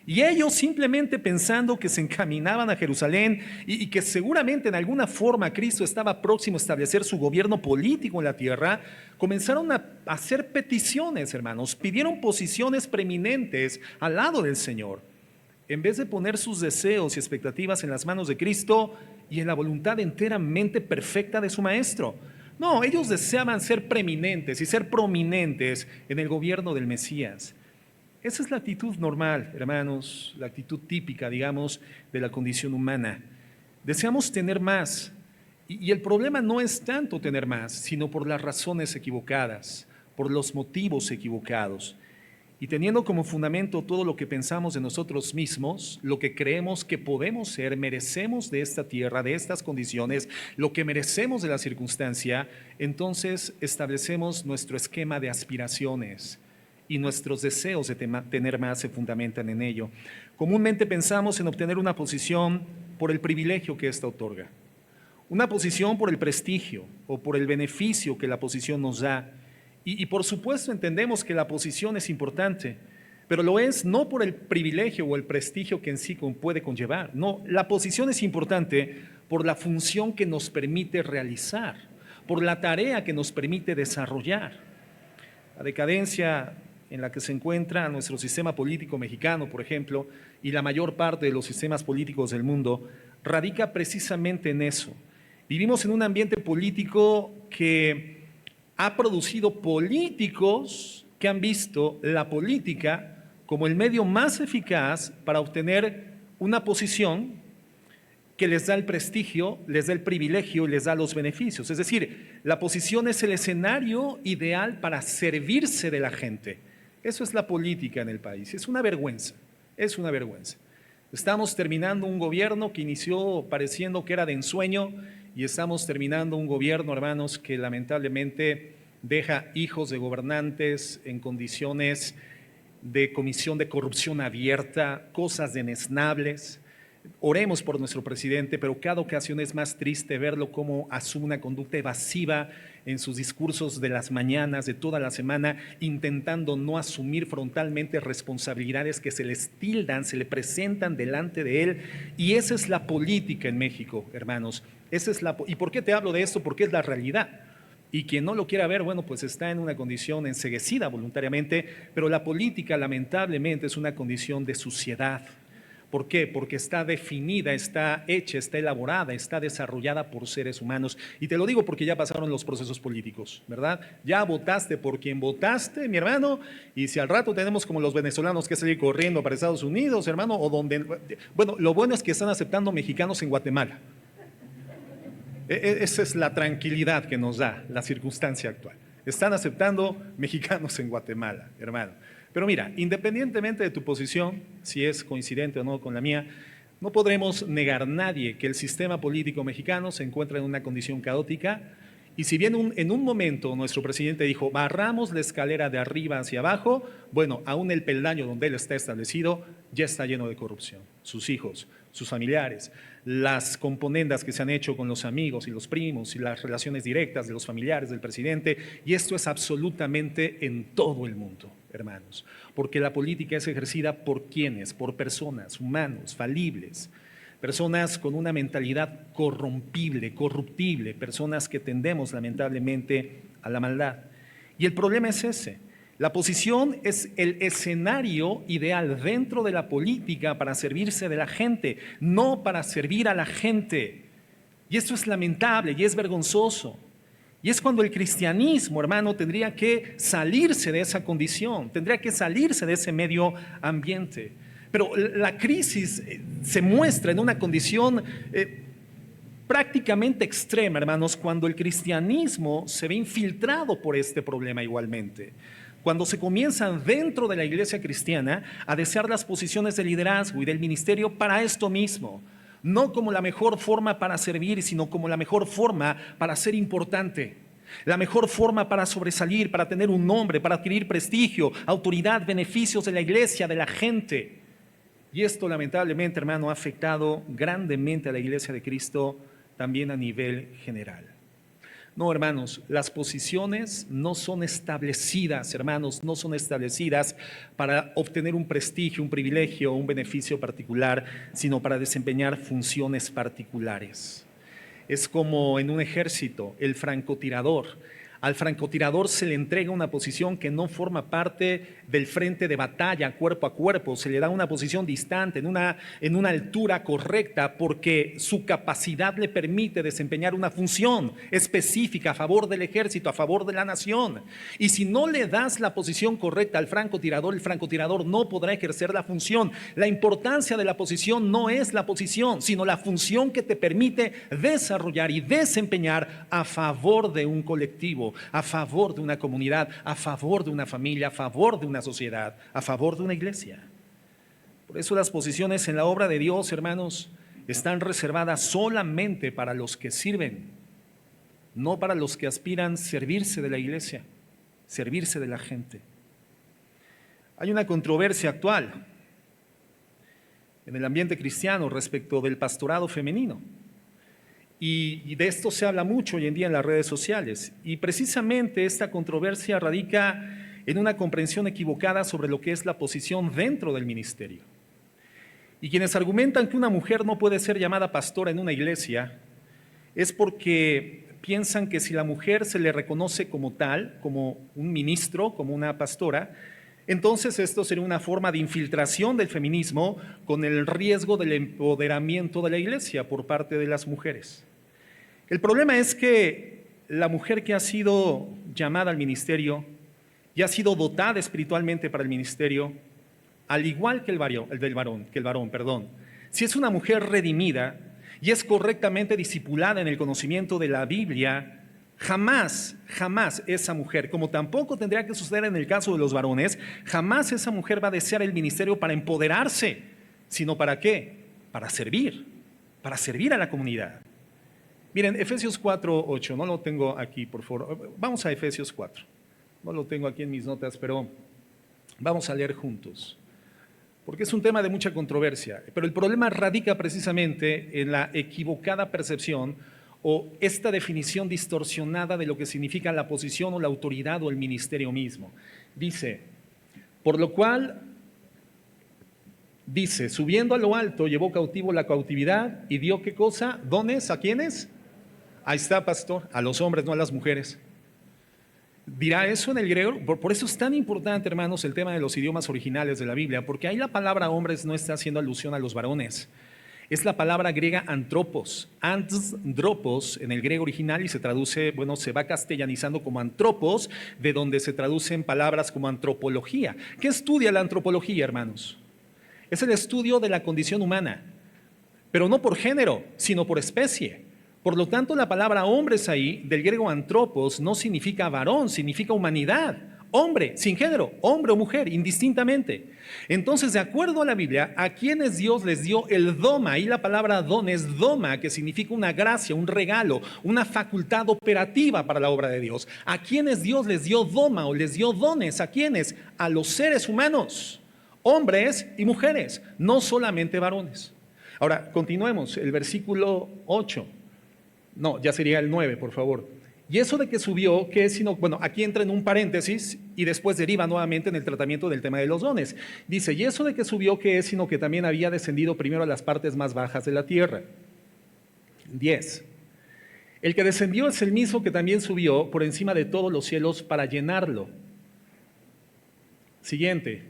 S1: Y ellos simplemente pensando que se encaminaban a Jerusalén y que seguramente en alguna forma Cristo estaba próximo a establecer su gobierno político en la tierra, comenzaron a hacer peticiones, hermanos, pidieron posiciones preeminentes al lado del Señor, en vez de poner sus deseos y expectativas en las manos de Cristo y en la voluntad enteramente perfecta de su Maestro. No, ellos deseaban ser preeminentes y ser prominentes en el gobierno del Mesías. Esa es la actitud normal, hermanos, la actitud típica, digamos, de la condición humana. Deseamos tener más, y el problema no es tanto tener más, sino por las razones equivocadas, por los motivos equivocados. Y teniendo como fundamento todo lo que pensamos de nosotros mismos, lo que creemos que podemos ser, merecemos de esta tierra, de estas condiciones, lo que merecemos de la circunstancia, entonces establecemos nuestro esquema de aspiraciones y nuestros deseos de tener más se fundamentan en ello. Comúnmente pensamos en obtener una posición por el privilegio que ésta otorga, una posición por el prestigio o por el beneficio que la posición nos da. Y por supuesto entendemos que la posición es importante, pero lo es no por el privilegio o el prestigio que en sí puede conllevar. No, la posición es importante por la función que nos permite realizar, por la tarea que nos permite desarrollar. La decadencia en la que se encuentra nuestro sistema político mexicano, por ejemplo, y la mayor parte de los sistemas políticos del mundo, radica precisamente en eso. Vivimos en un ambiente político que ha producido políticos que han visto la política como el medio más eficaz para obtener una posición que les da el prestigio, les da el privilegio y les da los beneficios. Es decir, la posición es el escenario ideal para servirse de la gente. Eso es la política en el país. Es una vergüenza, es una vergüenza. Estamos terminando un gobierno que inició pareciendo que era de ensueño y estamos terminando un gobierno, hermanos, que lamentablemente deja hijos de gobernantes en condiciones de comisión de corrupción abierta, cosas deneznables. Oremos por nuestro presidente, pero cada ocasión es más triste verlo cómo asume una conducta evasiva en sus discursos de las mañanas, de toda la semana, intentando no asumir frontalmente responsabilidades que se les tildan, se le presentan delante de él. Y esa es la política en México, hermanos. ¿Y por qué te hablo de esto? Porque es la realidad. Y quien no lo quiera ver, bueno, pues está en una condición enceguecida voluntariamente, pero la política lamentablemente es una condición de suciedad. ¿Por qué? Porque está definida, está hecha, está elaborada, está desarrollada por seres humanos. Y te lo digo porque ya pasaron los procesos políticos, ¿verdad? Ya votaste por quien votaste, mi hermano, y si al rato tenemos como los venezolanos que salir corriendo para Estados Unidos, hermano, o donde… Bueno, lo bueno es que están aceptando mexicanos en Guatemala. Esa es la tranquilidad que nos da la circunstancia actual. Están aceptando mexicanos en Guatemala, hermano. Pero mira, independientemente de tu posición, si es coincidente o no con la mía, no podremos negar a nadie que el sistema político mexicano se encuentra en una condición caótica. Y si bien en un momento nuestro presidente dijo, barramos la escalera de arriba hacia abajo, bueno, aún el peldaño donde él está establecido ya está lleno de corrupción. Sus hijos, sus familiares, las componendas que se han hecho con los amigos y los primos y las relaciones directas de los familiares del presidente, y esto es absolutamente en todo el mundo, hermanos, porque la política es ejercida por quienes, por personas, humanos, falibles, personas con una mentalidad corrompible, corruptible, personas que tendemos lamentablemente a la maldad. Y el problema es ese. La posición es el escenario ideal dentro de la política para servirse de la gente, no para servir a la gente. Y esto es lamentable y es vergonzoso. Y es cuando el cristianismo, hermano, tendría que salirse de esa condición, tendría que salirse de ese medio ambiente. Pero la crisis se muestra en una condición prácticamente extrema, hermanos, cuando el cristianismo se ve infiltrado por este problema igualmente. Cuando se comienzan dentro de la iglesia cristiana a desear las posiciones de liderazgo y del ministerio para esto mismo, no como la mejor forma para servir, sino como la mejor forma para ser importante, la mejor forma para sobresalir, para tener un nombre, para adquirir prestigio, autoridad, beneficios de la iglesia, de la gente. Y esto lamentablemente, hermano, ha afectado grandemente a la iglesia de Cristo también a nivel general. No, hermanos, las posiciones no son establecidas, hermanos, no son establecidas para obtener un prestigio, un privilegio, un beneficio particular, sino para desempeñar funciones particulares. Es como en un ejército, el francotirador. Al francotirador se le entrega una posición que no forma parte del frente de batalla cuerpo a cuerpo, se le da una posición distante, en una altura correcta, porque su capacidad le permite desempeñar una función específica a favor del ejército, a favor de la nación. Y si no le das la posición correcta al francotirador, el francotirador no podrá ejercer la función. La importancia de la posición no es la posición, sino la función que te permite desarrollar y desempeñar a favor de un colectivo, a favor de una comunidad, a favor de una familia, a favor de una sociedad, a favor de una iglesia. Por eso las posiciones en la obra de Dios, hermanos, están reservadas solamente para los que sirven, no para los que aspiran a servirse de la iglesia, servirse de la gente. Hay una controversia actual en el ambiente cristiano respecto del pastorado femenino. Y de esto se habla mucho hoy en día en las redes sociales. Y precisamente esta controversia radica en una comprensión equivocada sobre lo que es la posición dentro del ministerio. Y quienes argumentan que una mujer no puede ser llamada pastora en una iglesia es porque piensan que si la mujer se le reconoce como tal, como un ministro, como una pastora, entonces esto sería una forma de infiltración del feminismo con el riesgo del empoderamiento de la iglesia por parte de las mujeres. El problema es que la mujer que ha sido llamada al ministerio y ha sido dotada espiritualmente para el ministerio, al igual que el varón, si es una mujer redimida y es correctamente discipulada en el conocimiento de la Biblia, jamás esa mujer, como tampoco tendría que suceder en el caso de los varones, jamás esa mujer va a desear el ministerio para empoderarse, sino ¿para qué? Para servir a la comunidad. Miren, Efesios 4:8, no lo tengo aquí, por favor. Vamos a Efesios 4. No lo tengo aquí en mis notas, pero vamos a leer juntos, porque es un tema de mucha controversia. Pero el problema radica precisamente en la equivocada percepción o esta definición distorsionada de lo que significa la posición o la autoridad o el ministerio mismo. Dice, por lo cual, subiendo a lo alto, llevó cautivo la cautividad y dio ¿qué cosa? ¿Dones? ¿A quiénes? Ahí está, pastor, a los hombres, no a las mujeres. ¿Dirá eso en el griego? Por eso es tan importante, hermanos, el tema de los idiomas originales de la Biblia, porque ahí la palabra hombres no está haciendo alusión a los varones. Es la palabra griega antropos. Andropos en el griego original y se traduce, se va castellanizando como antropos, de donde se traducen palabras como antropología. ¿Qué estudia la antropología, hermanos? Es el estudio de la condición humana, pero no por género, sino por especie. Por lo tanto, la palabra hombres ahí, del griego antropos, no significa varón, significa humanidad. Hombre, sin género, hombre o mujer, indistintamente. Entonces, de acuerdo a la Biblia, a quienes Dios les dio el doma, y la palabra don es doma, que significa una gracia, un regalo, una facultad operativa para la obra de Dios. A quienes Dios les dio doma o les dio dones, ¿a quienes? A los seres humanos, hombres y mujeres, no solamente varones. Ahora, continuemos, el versículo 8. No, ya sería el 9, por favor. Y eso de que subió, ¿qué es sino? Aquí entra en un paréntesis y después deriva nuevamente en el tratamiento del tema de los dones. Dice, y eso de que subió, ¿qué es sino que también había descendido primero a las partes más bajas de la tierra? 10. El que descendió es el mismo que también subió por encima de todos los cielos para llenarlo. Siguiente.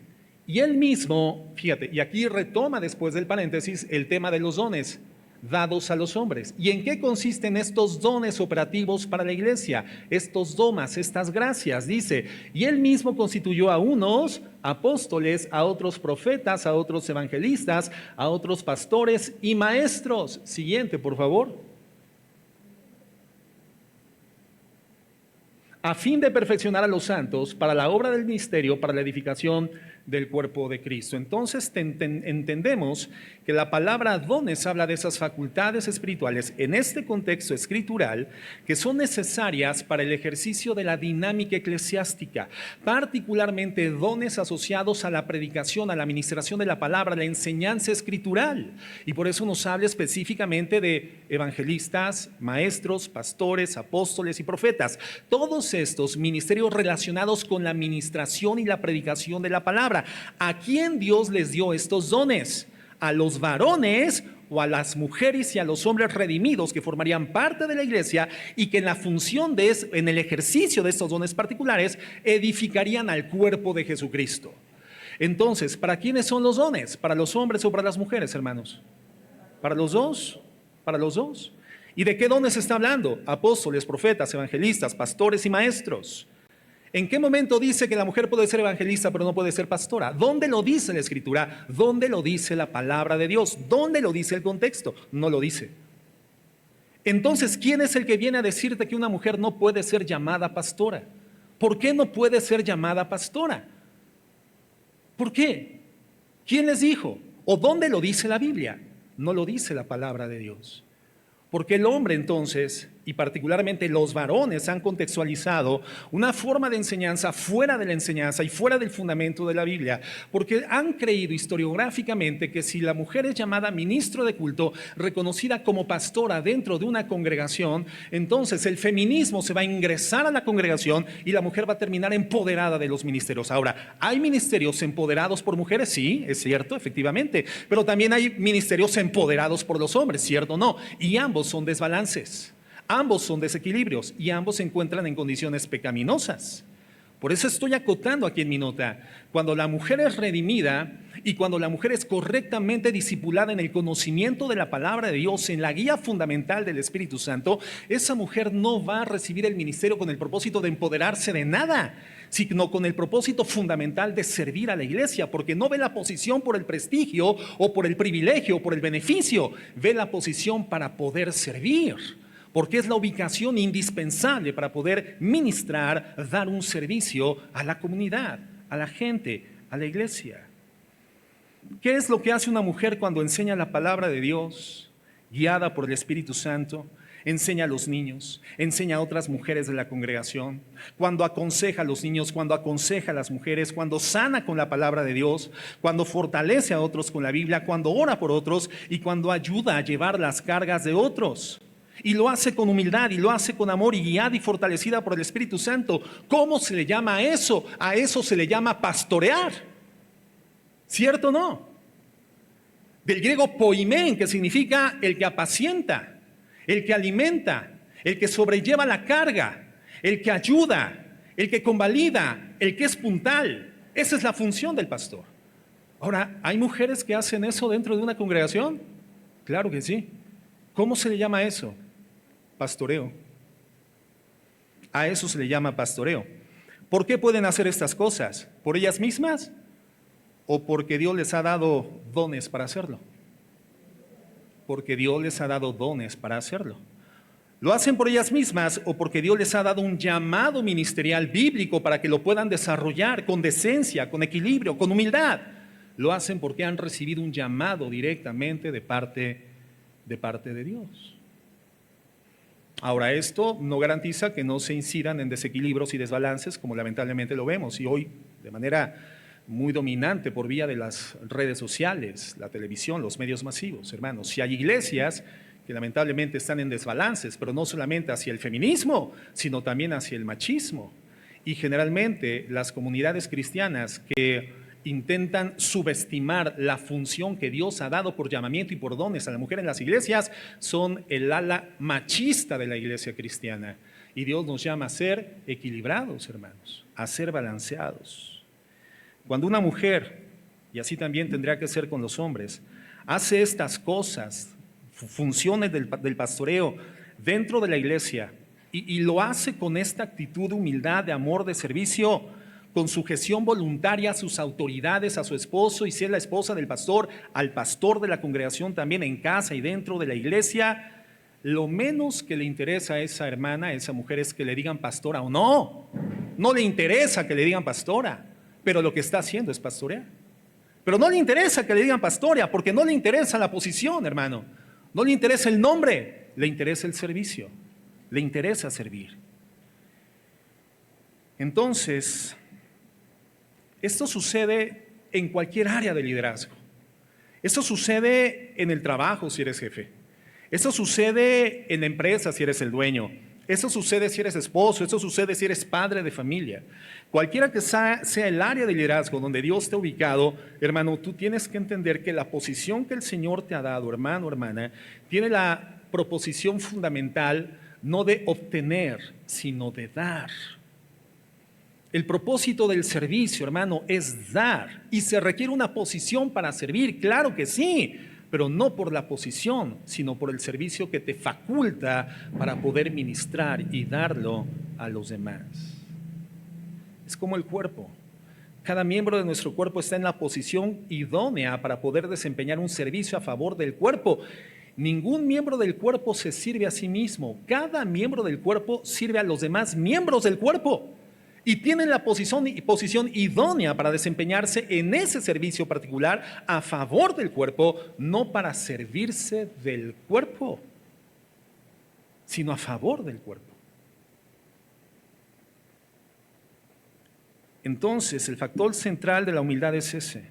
S1: Y él mismo, fíjate, y aquí retoma después del paréntesis el tema de los dones dados a los hombres. ¿Y en qué consisten estos dones operativos para la iglesia? Estos domas, estas gracias, dice, y él mismo constituyó a unos apóstoles, a otros profetas, a otros evangelistas, a otros pastores y maestros. Siguiente, por favor. A fin de perfeccionar a los santos para la obra del ministerio, para la edificación del cuerpo de Cristo. Entonces entendemos que la palabra dones habla de esas facultades espirituales en este contexto escritural que son necesarias para el ejercicio de la dinámica eclesiástica, particularmente dones asociados a la predicación, a la administración de la palabra, a la enseñanza escritural. Y por eso nos habla específicamente de evangelistas, maestros, pastores, apóstoles y profetas. Todos estos ministerios relacionados con la administración y la predicación de la palabra. ¿A quién Dios les dio estos dones? ¿A los varones o a las mujeres y a los hombres redimidos que formarían parte de la iglesia y que en la función en el ejercicio de estos dones particulares edificarían al cuerpo de Jesucristo? Entonces, ¿para quiénes son los dones? ¿Para los hombres o para las mujeres, hermanos? ¿Para los dos? ¿Para los dos? ¿Y de qué dones está hablando? Apóstoles, profetas, evangelistas, pastores y maestros. ¿En qué momento dice que la mujer puede ser evangelista pero no puede ser pastora? ¿Dónde lo dice la Escritura? ¿Dónde lo dice la palabra de Dios? ¿Dónde lo dice el contexto? No lo dice. Entonces, ¿quién es el que viene a decirte que una mujer no puede ser llamada pastora? ¿Por qué no puede ser llamada pastora? ¿Por qué? ¿Quién les dijo? ¿O dónde lo dice la Biblia? No lo dice la palabra de Dios. Porque el hombre entonces, y particularmente los varones, han contextualizado una forma de enseñanza fuera de la enseñanza y fuera del fundamento de la Biblia, porque han creído historiográficamente que si la mujer es llamada ministro de culto, reconocida como pastora dentro de una congregación, entonces el feminismo se va a ingresar a la congregación y la mujer va a terminar empoderada de los ministerios. Ahora, ¿hay ministerios empoderados por mujeres? Sí, es cierto, efectivamente, pero también hay ministerios empoderados por los hombres, ¿cierto o no? Y ambos son desbalances, ambos son desequilibrios y ambos se encuentran en condiciones pecaminosas. Por eso estoy acotando aquí en mi nota, cuando la mujer es redimida y cuando la mujer es correctamente discipulada en el conocimiento de la palabra de Dios, en la guía fundamental del Espíritu Santo, esa mujer no va a recibir el ministerio con el propósito de empoderarse de nada, sino con el propósito fundamental de servir a la iglesia, porque no ve la posición por el prestigio o por el privilegio o por el beneficio, ve la posición para poder servir, porque es la ubicación indispensable para poder ministrar, dar un servicio a la comunidad, a la gente, a la iglesia. ¿Qué es lo que hace una mujer cuando enseña la palabra de Dios, guiada por el Espíritu Santo? Enseña a los niños, enseña a otras mujeres de la congregación, cuando aconseja a los niños, cuando aconseja a las mujeres, cuando sana con la palabra de Dios, cuando fortalece a otros con la Biblia, cuando ora por otros y cuando ayuda a llevar las cargas de otros. Y lo hace con humildad y lo hace con amor y guiada y fortalecida por el Espíritu Santo. ¿Cómo se le llama a eso? A eso se le llama pastorear. ¿Cierto o no? Del griego poimen, que significa el que apacienta, el que alimenta, el que sobrelleva la carga, el que ayuda, el que convalida, el que es puntal. Esa es la función del pastor. Ahora, ¿hay mujeres que hacen eso dentro de una congregación? Claro que sí. ¿Cómo se le llama eso? Pastoreo. A eso se le llama pastoreo. ¿Por qué pueden hacer estas cosas? ¿Por ellas mismas? ¿O porque Dios les ha dado dones para hacerlo? Porque Dios les ha dado dones para hacerlo. ¿Lo hacen por ellas mismas o porque Dios les ha dado un llamado ministerial bíblico para que lo puedan desarrollar con decencia, con equilibrio, con humildad? Lo hacen porque han recibido un llamado directamente de parte de Dios. Ahora, esto no garantiza que no se incidan en desequilibrios y desbalances, como lamentablemente lo vemos, y hoy de manera muy dominante por vía de las redes sociales, la televisión, los medios masivos, hermanos. Si hay iglesias que lamentablemente están en desbalances, pero no solamente hacia el feminismo, sino también hacia el machismo. Y generalmente las comunidades cristianas que intentan subestimar la función que Dios ha dado por llamamiento y por dones a la mujer en las iglesias son el ala machista de la iglesia cristiana. Y Dios nos llama a ser equilibrados, hermanos, a ser balanceados. Cuando una mujer, y así también tendría que ser con los hombres, hace estas cosas, funciones del pastoreo dentro de la iglesia, y lo hace con esta actitud de humildad, de amor, de servicio, con sujeción voluntaria a sus autoridades, a su esposo, y si es la esposa del pastor, al pastor de la congregación también en casa y dentro de la iglesia, lo menos que le interesa a esa hermana, a esa mujer, es que le digan pastora o no. No le interesa que le digan pastora, pero lo que está haciendo es pastorear. Pero no le interesa que le digan pastoria, porque no le interesa la posición, hermano. No le interesa el nombre, le interesa el servicio, le interesa servir. Entonces, esto sucede en cualquier área de liderazgo. Esto sucede en el trabajo si eres jefe. Esto sucede en la empresa si eres el dueño. Esto sucede si eres esposo. Esto sucede si eres padre de familia. Cualquiera que sea el área de liderazgo donde Dios te ha ubicado, hermano, tú tienes que entender que la posición que el Señor te ha dado, hermano, hermana, tiene la proposición fundamental no de obtener, sino de dar. El propósito del servicio, hermano, es dar, y se requiere una posición para servir, claro que sí, pero no por la posición, sino por el servicio que te faculta para poder ministrar y darlo a los demás. Es como el cuerpo. Cada miembro de nuestro cuerpo está en la posición idónea para poder desempeñar un servicio a favor del cuerpo. Ningún miembro del cuerpo se sirve a sí mismo. Cada miembro del cuerpo sirve a los demás miembros del cuerpo. Y tienen la posición idónea para desempeñarse en ese servicio particular a favor del cuerpo, no para servirse del cuerpo, sino a favor del cuerpo. Entonces, el factor central de la humildad es ese: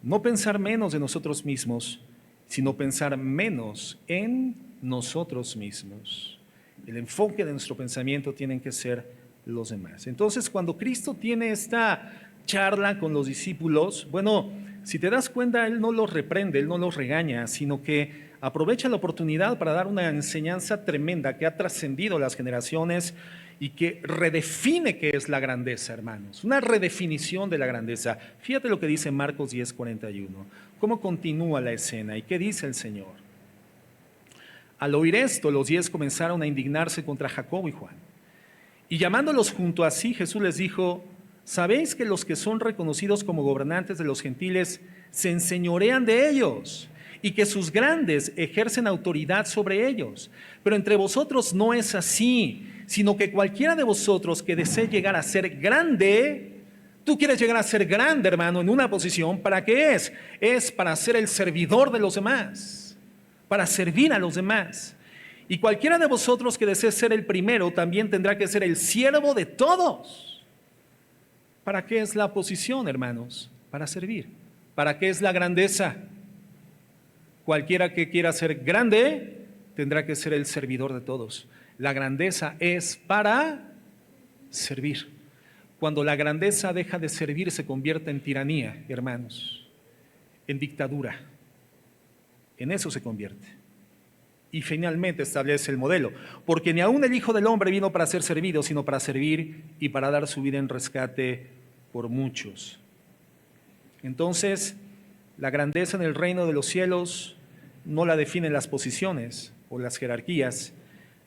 S1: no pensar menos de nosotros mismos, sino pensar menos en nosotros mismos. El enfoque de nuestro pensamiento tiene que ser los demás. Entonces, cuando Cristo tiene esta charla con los discípulos, bueno, si te das cuenta, Él no los reprende, Él no los regaña, sino que aprovecha la oportunidad para dar una enseñanza tremenda que ha trascendido las generaciones y que redefine qué es la grandeza, hermanos. Una redefinición de la grandeza. Fíjate lo que dice Marcos 10:41. ¿Cómo continúa la escena? ¿Y qué dice el Señor? Al oír esto, los 10 comenzaron a indignarse contra Jacobo y Juan. Y llamándolos junto a sí, Jesús les dijo: ¿sabéis que los que son reconocidos como gobernantes de los gentiles se enseñorean de ellos y que sus grandes ejercen autoridad sobre ellos? Pero entre vosotros no es así, sino que cualquiera de vosotros que desee llegar a ser grande, tú quieres llegar a ser grande, hermano, en una posición, ¿para qué es? Es para ser el servidor de los demás, para servir a los demás. Y cualquiera de vosotros que desee ser el primero también tendrá que ser el siervo de todos. ¿Para qué es la posición, hermanos? Para servir. ¿Para qué es la grandeza? Cualquiera que quiera ser grande tendrá que ser el servidor de todos. La grandeza es para servir. Cuando la grandeza deja de servir, se convierte en tiranía, hermanos, en dictadura. En eso se convierte. Y finalmente establece el modelo, porque ni aun el Hijo del Hombre vino para ser servido, sino para servir y para dar su vida en rescate por muchos. Entonces, la grandeza en el reino de los cielos no la definen las posiciones o las jerarquías.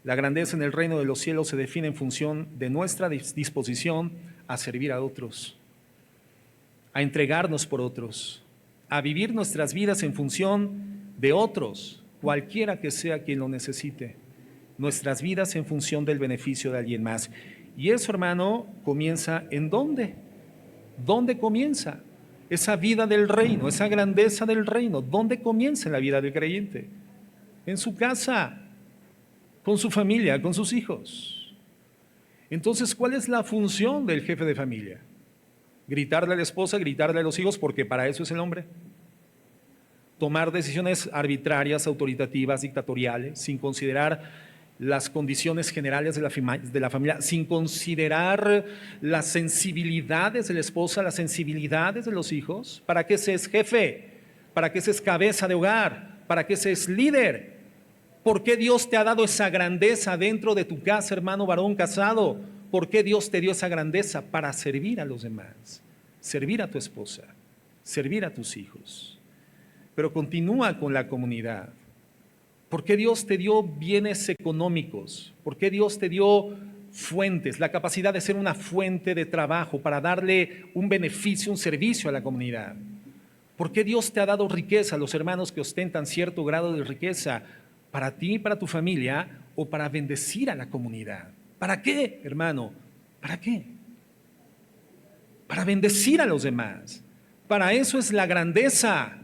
S1: La grandeza en el reino de los cielos se define en función de nuestra disposición a servir a otros, a entregarnos por otros, a vivir nuestras vidas en función de otros, cualquiera que sea quien lo necesite, nuestras vidas en función del beneficio de alguien más. Y eso, hermano, comienza ¿en dónde? ¿Dónde comienza esa vida del reino, esa grandeza del reino? ¿Dónde comienza en la vida del creyente? En su casa, con su familia, con sus hijos. Entonces, ¿cuál es la función del jefe de familia? ¿Gritarle a la esposa, gritarle a los hijos, porque para eso es el hombre? ¿Tomar decisiones arbitrarias, autoritativas, dictatoriales, sin considerar las condiciones generales de la familia, sin considerar las sensibilidades de la esposa, las sensibilidades de los hijos. ¿Para qué se es jefe? ¿Para qué se es cabeza de hogar? ¿Para qué se es líder? ¿Por qué Dios te ha dado esa grandeza dentro de tu casa, hermano varón casado? ¿Por qué Dios te dio esa grandeza? Para servir a los demás, servir a tu esposa, servir a tus hijos. Pero continúa con la comunidad. ¿Por qué Dios te dio bienes económicos? ¿Por qué Dios te dio fuentes, la capacidad de ser una fuente de trabajo para darle un beneficio, un servicio a la comunidad? ¿Por qué Dios te ha dado riqueza a los hermanos que ostentan cierto grado de riqueza? ¿Para ti, para tu familia o para bendecir a la comunidad? ¿Para qué, hermano? ¿Para qué? Para bendecir a los demás. Para eso es la grandeza.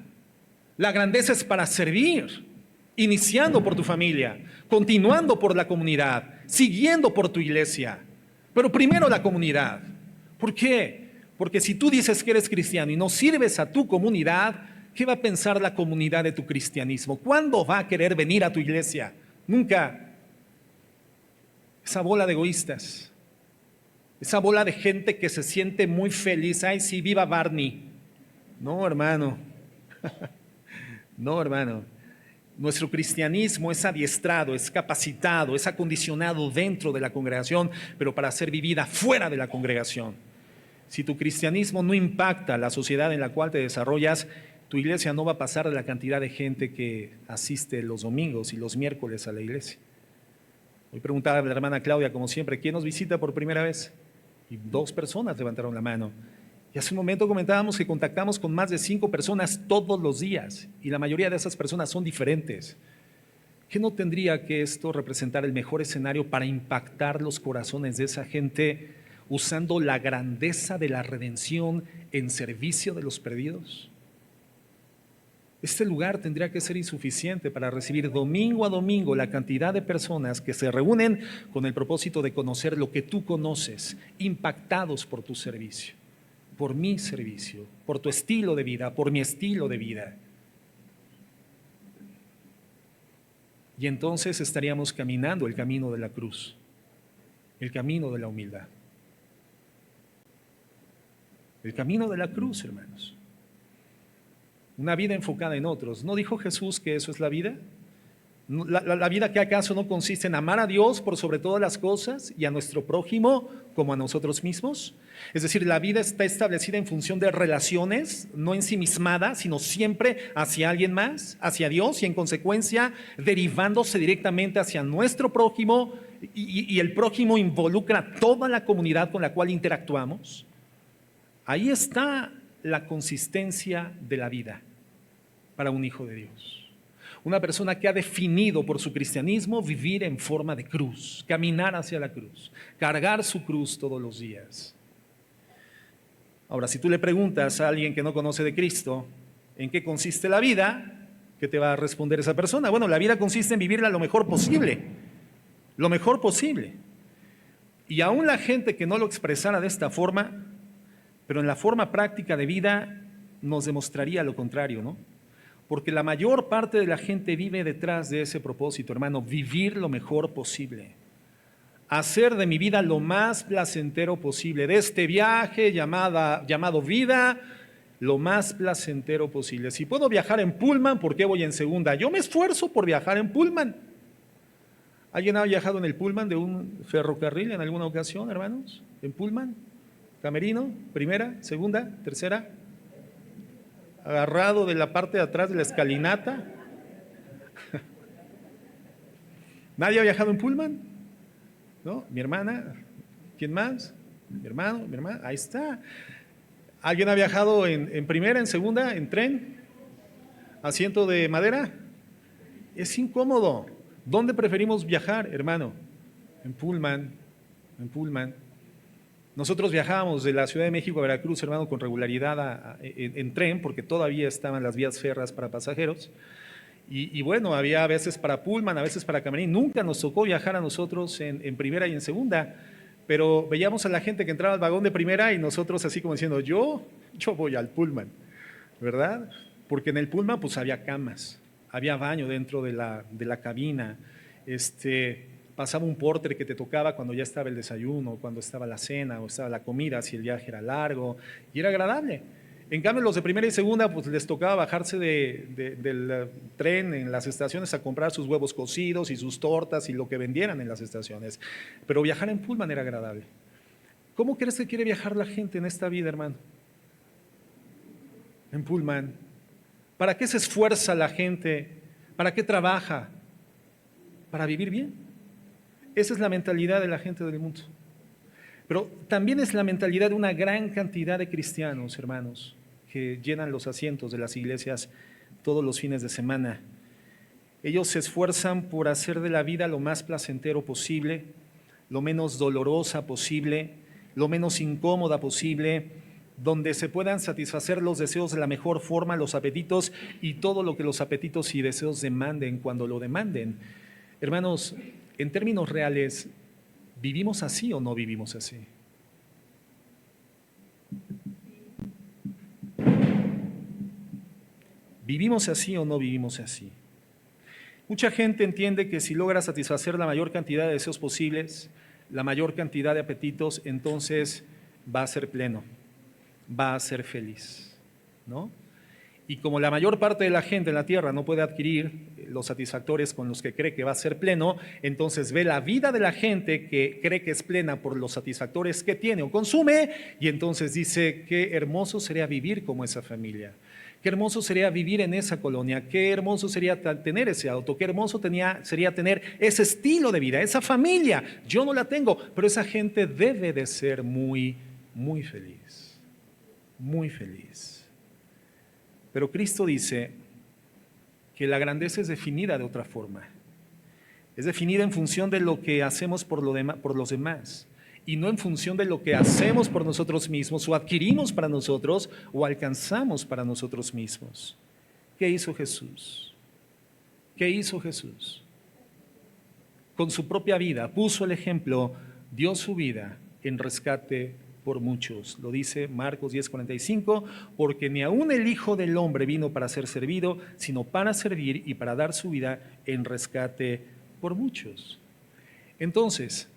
S1: La grandeza es para servir, iniciando por tu familia, continuando por la comunidad, siguiendo por tu iglesia. Pero primero la comunidad. ¿Por qué? Porque si tú dices que eres cristiano y no sirves a tu comunidad, ¿qué va a pensar la comunidad de tu cristianismo? ¿Cuándo va a querer venir a tu iglesia? Nunca. Esa bola de egoístas, esa bola de gente que se siente muy feliz. Ay, sí, viva Barney. No, hermano. No, hermano. Nuestro cristianismo es adiestrado, es capacitado, es acondicionado dentro de la congregación, pero para ser vivida fuera de la congregación. Si tu cristianismo no impacta la sociedad en la cual te desarrollas, tu iglesia no va a pasar de la cantidad de gente que asiste los domingos y los miércoles a la iglesia. Hoy preguntaba a la hermana Claudia, como siempre, ¿quién nos visita por primera vez? Y 2 personas levantaron la mano. Y hace un momento comentábamos que contactamos con más de 5 personas todos los días, y la mayoría de esas personas son diferentes. ¿Qué no tendría que esto representar el mejor escenario para impactar los corazones de esa gente usando la grandeza de la redención en servicio de los perdidos? Este lugar tendría que ser insuficiente para recibir domingo a domingo la cantidad de personas que se reúnen con el propósito de conocer lo que tú conoces, impactados por tu servicio, por mi servicio, por tu estilo de vida, por mi estilo de vida. Y entonces estaríamos caminando el camino de la cruz, el camino de la humildad. El camino de la cruz, hermanos. Una vida enfocada en otros. ¿No dijo Jesús que eso es la vida? La vida que acaso no consiste en amar a Dios por sobre todas las cosas y a nuestro prójimo como a nosotros mismos. Es decir, la vida está establecida en función de relaciones, no ensimismada, sino siempre hacia alguien más, hacia Dios, y en consecuencia derivándose directamente hacia nuestro prójimo, y el prójimo involucra toda la comunidad con la cual interactuamos. Ahí está la consistencia de la vida para un hijo de Dios. Una persona que ha definido por su cristianismo vivir en forma de cruz, caminar hacia la cruz, cargar su cruz todos los días. Ahora, si tú le preguntas a alguien que no conoce de Cristo, ¿en qué consiste la vida? ¿Qué te va a responder esa persona? Bueno, la vida consiste en vivirla lo mejor posible, lo mejor posible. Y aún la gente que no lo expresara de esta forma, pero en la forma práctica de vida, nos demostraría lo contrario, ¿no? Porque la mayor parte de la gente vive detrás de ese propósito, hermano, vivir lo mejor posible. Hacer de mi vida lo más placentero posible, de este viaje llamado vida, lo más placentero posible. Si puedo viajar en pullman, ¿por qué voy en segunda? Yo me esfuerzo por viajar en pullman. ¿Alguien ha viajado en el pullman de un ferrocarril en alguna ocasión, hermanos? ¿En pullman? ¿Camerino? ¿Primera? ¿Segunda? ¿Tercera? Agarrado de la parte de atrás de la escalinata. ¿Nadie ha viajado en pullman? ¿No? Mi hermana. ¿Quién más? Mi hermano, mi hermana. Ahí está. ¿Alguien ha viajado en primera, en segunda, en tren? ¿Asiento de madera? Es incómodo. ¿Dónde preferimos viajar, hermano? En pullman. En pullman. Nosotros viajábamos de la Ciudad de México a Veracruz, hermano, con regularidad en tren, porque todavía estaban las vías férreas para pasajeros. Y bueno, había a veces para pullman, a veces para camerín. Nunca nos tocó viajar a nosotros en primera y en segunda, pero veíamos a la gente que entraba al vagón de primera y nosotros así como diciendo, yo voy al pullman, ¿verdad? Porque en el pullman pues había camas, había baño dentro de la cabina, pasaba un porter que te tocaba cuando ya estaba el desayuno, cuando estaba la cena o estaba la comida, si el viaje era largo, y era agradable. En cambio, los de primera y segunda, pues les tocaba bajarse del tren en las estaciones a comprar sus huevos cocidos y sus tortas y lo que vendieran en las estaciones. Pero viajar en Pullman era agradable. ¿Cómo crees que quiere viajar la gente en esta vida, hermano? En Pullman. ¿Para qué se esfuerza la gente? ¿Para qué trabaja? Para vivir bien. Esa es la mentalidad de la gente del mundo. Pero también es la mentalidad de una gran cantidad de cristianos, hermanos, que llenan los asientos de las iglesias todos los fines de semana. Ellos se esfuerzan por hacer de la vida lo más placentero posible, lo menos dolorosa posible, lo menos incómoda posible, donde se puedan satisfacer los deseos de la mejor forma, los apetitos y todo lo que los apetitos y deseos demanden cuando lo demanden. Hermanos, en términos reales, ¿vivimos así o no vivimos así? ¿Vivimos así o no vivimos así? Mucha gente entiende que si logra satisfacer la mayor cantidad de deseos posibles, la mayor cantidad de apetitos, entonces va a ser pleno, va a ser feliz, ¿no? Y como la mayor parte de la gente en la tierra no puede adquirir los satisfactores con los que cree que va a ser pleno, entonces ve la vida de la gente que cree que es plena por los satisfactores que tiene o consume, y entonces dice, qué hermoso sería vivir como esa familia. Qué hermoso sería vivir en esa colonia, qué hermoso sería tener ese auto, qué hermoso sería tener ese estilo de vida, esa familia. Yo no la tengo, pero esa gente debe de ser muy, muy feliz, muy feliz. Pero Cristo dice que la grandeza es definida de otra forma. Es definida en función de lo que hacemos por los demás y no en función de lo que hacemos por nosotros mismos o adquirimos para nosotros o alcanzamos para nosotros mismos. ¿Qué hizo Jesús? ¿Qué hizo Jesús? Con su propia vida puso el ejemplo, dio su vida en rescate por muchos. Lo dice Marcos 10:45, porque ni aun el Hijo del Hombre vino para ser servido, sino para servir y para dar su vida en rescate por muchos. Entonces,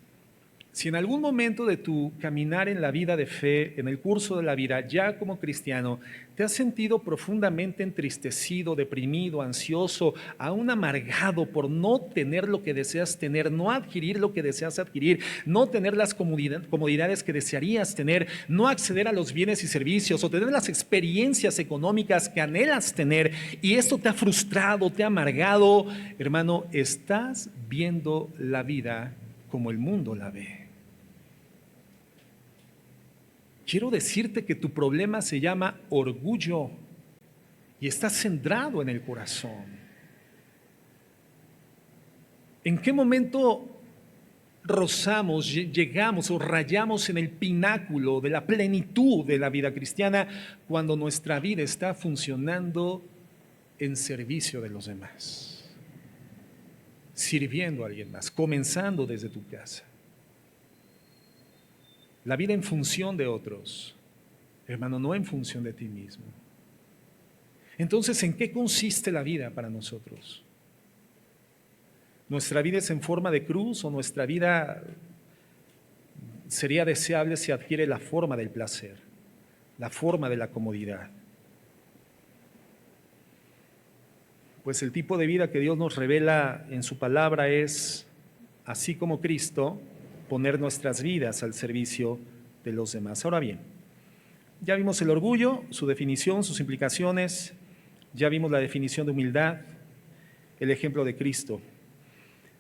S1: si en algún momento de tu caminar en la vida de fe, en el curso de la vida, ya como cristiano, te has sentido profundamente entristecido, deprimido, ansioso, aún amargado por no tener lo que deseas tener, no adquirir lo que deseas adquirir, no tener las comodidades que desearías tener, no acceder a los bienes y servicios o tener las experiencias económicas que anhelas tener, y esto te ha frustrado, te ha amargado, hermano, estás viendo la vida como el mundo la ve. Quiero decirte que tu problema se llama orgullo y está centrado en el corazón. ¿En qué momento rozamos, llegamos o rayamos en el pináculo de la plenitud de la vida cristiana cuando nuestra vida está funcionando en servicio de los demás, sirviendo a alguien más, comenzando desde tu casa? La vida en función de otros, hermano, no en función de ti mismo. Entonces, ¿en qué consiste la vida para nosotros? ¿Nuestra vida es en forma de cruz o nuestra vida sería deseable si adquiere la forma del placer, la forma de la comodidad? Pues el tipo de vida que Dios nos revela en su palabra es, así como Cristo, poner nuestras vidas al servicio de los demás. Ahora bien, ya vimos el orgullo, su definición, sus implicaciones, ya vimos la definición de humildad, el ejemplo de Cristo.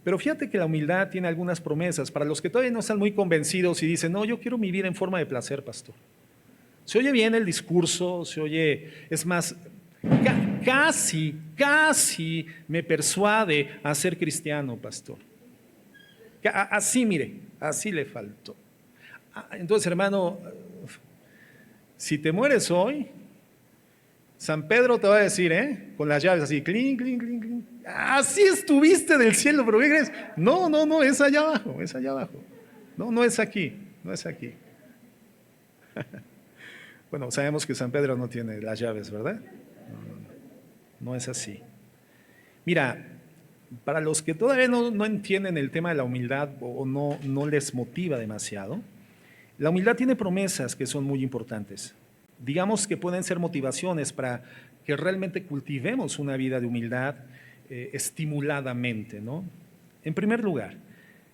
S1: Pero fíjate que la humildad tiene algunas promesas para los que todavía no están muy convencidos y dicen, no, yo quiero mi vida en forma de placer, pastor. Se oye bien el discurso, se oye, es más, casi me persuade a ser cristiano, pastor. Así, mire, así le faltó. Entonces, hermano, si te mueres hoy, San Pedro te va a decir, con las llaves así, clink, clink, clink, clink. Así estuviste del cielo, pero ¿qué crees? No, es allá abajo, es allá abajo. No es aquí, no es aquí. Bueno, sabemos que San Pedro no tiene las llaves, ¿verdad? No es así. Mira, Para los que todavía no entienden el tema de la humildad o no les motiva demasiado, la humildad tiene promesas que son muy importantes. Digamos que pueden ser motivaciones para que realmente cultivemos una vida de humildad estimuladamente, ¿no? En primer lugar,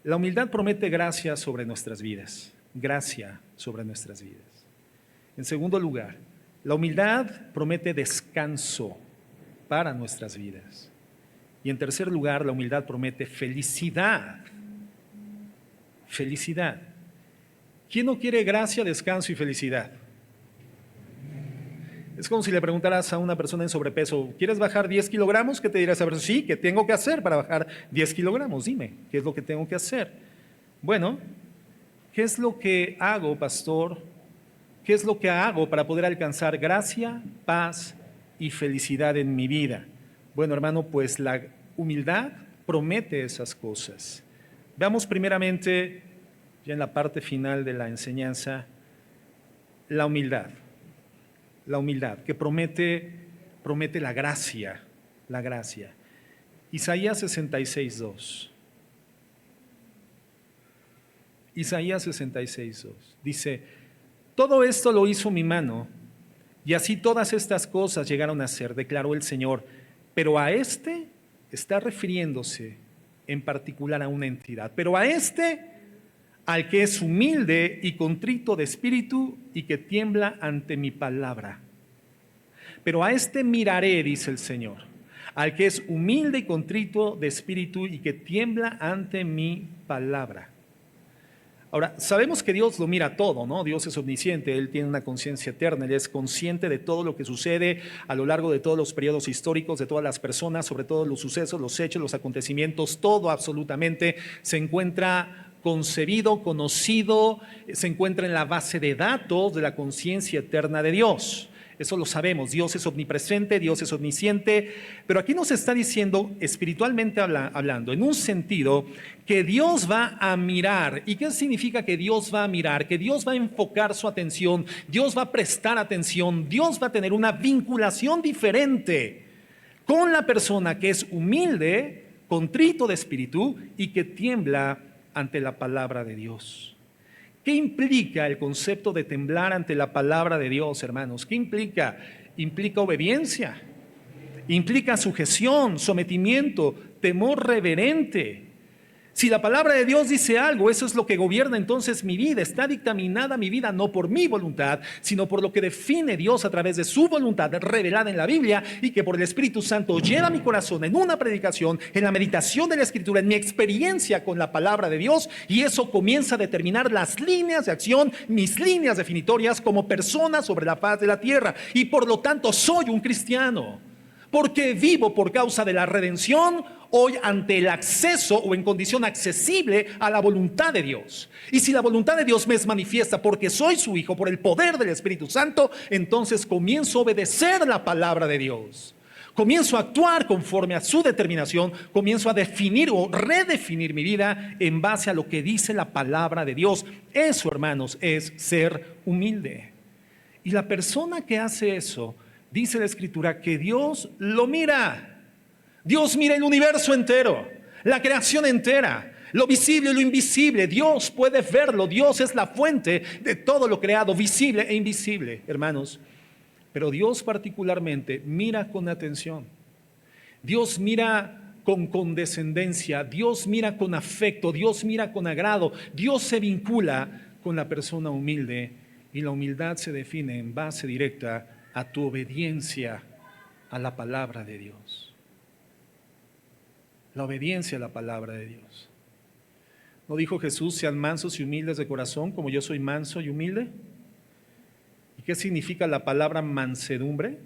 S1: la humildad promete gracia sobre nuestras vidas, gracia sobre nuestras vidas. En segundo lugar, la humildad promete descanso para nuestras vidas. Y en tercer lugar, la humildad promete felicidad. Felicidad. ¿Quién no quiere gracia, descanso y felicidad? Es como si le preguntaras a una persona en sobrepeso, ¿quieres bajar 10 kilogramos? ¿Qué te dirás? A ver, sí, ¿qué tengo que hacer para bajar 10 kilogramos? Dime, ¿qué es lo que tengo que hacer? Bueno, ¿qué es lo que hago, pastor? ¿Qué es lo que hago para poder alcanzar gracia, paz y felicidad en mi vida? Bueno, hermano, pues la humildad promete esas cosas. Veamos primeramente, ya en la parte final de la enseñanza, la humildad. La humildad, que promete la gracia, la gracia. Isaías 66:2. Isaías 66:2. Dice, todo esto lo hizo mi mano, y así todas estas cosas llegaron a ser, declaró el Señor. Pero a este está refiriéndose en particular a una entidad. Pero a este, al que es humilde y contrito de espíritu y que tiembla ante mi palabra. Pero a este miraré, dice el Señor, al que es humilde y contrito de espíritu y que tiembla ante mi palabra. Ahora, sabemos que Dios lo mira todo, ¿no? Dios es omnisciente, Él tiene una conciencia eterna, Él es consciente de todo lo que sucede a lo largo de todos los periodos históricos, de todas las personas, sobre todo los sucesos, los hechos, los acontecimientos, todo absolutamente se encuentra concebido, conocido, se encuentra en la base de datos de la conciencia eterna de Dios. Eso lo sabemos, Dios es omnipresente, Dios es omnisciente, pero aquí nos está diciendo, espiritualmente hablando, en un sentido, que Dios va a mirar. ¿Y qué significa que Dios va a mirar? Que Dios va a enfocar su atención, Dios va a prestar atención, Dios va a tener una vinculación diferente con la persona que es humilde, contrito de espíritu y que tiembla ante la palabra de Dios. ¿Qué implica el concepto de temblar ante la palabra de Dios, hermanos? ¿Qué implica? Implica obediencia, implica sujeción, sometimiento, temor reverente. Si la palabra de Dios dice algo, eso es lo que gobierna entonces mi vida. Está dictaminada mi vida no por mi voluntad, sino por lo que define Dios a través de su voluntad revelada en la Biblia y que por el Espíritu Santo llena mi corazón en una predicación, en la meditación de la Escritura, en mi experiencia con la palabra de Dios, y eso comienza a determinar las líneas de acción, mis líneas definitorias como persona sobre la faz de la tierra, y por lo tanto soy un cristiano. Porque vivo por causa de la redención hoy ante el acceso o en condición accesible a la voluntad de Dios. Y si la voluntad de Dios me es manifiesta porque soy su hijo por el poder del Espíritu Santo, entonces comienzo a obedecer la palabra de Dios. Comienzo a actuar conforme a su determinación, comienzo a definir o redefinir mi vida en base a lo que dice la palabra de Dios. Eso, hermanos, es ser humilde. Y la persona que hace eso, dice la Escritura que Dios lo mira. Dios mira el universo entero, la creación entera, lo visible y lo invisible. Dios puede verlo. Dios es la fuente de todo lo creado, visible e invisible, hermanos. Pero Dios particularmente mira con atención. Dios mira con condescendencia. Dios mira con afecto. Dios mira con agrado. Dios se vincula con la persona humilde y la humildad se define en base directa a tu obediencia a la palabra de Dios. La obediencia a la palabra de Dios. ¿No dijo Jesús, sean mansos y humildes de corazón, como yo soy manso y humilde? ¿Y qué significa la palabra mansedumbre?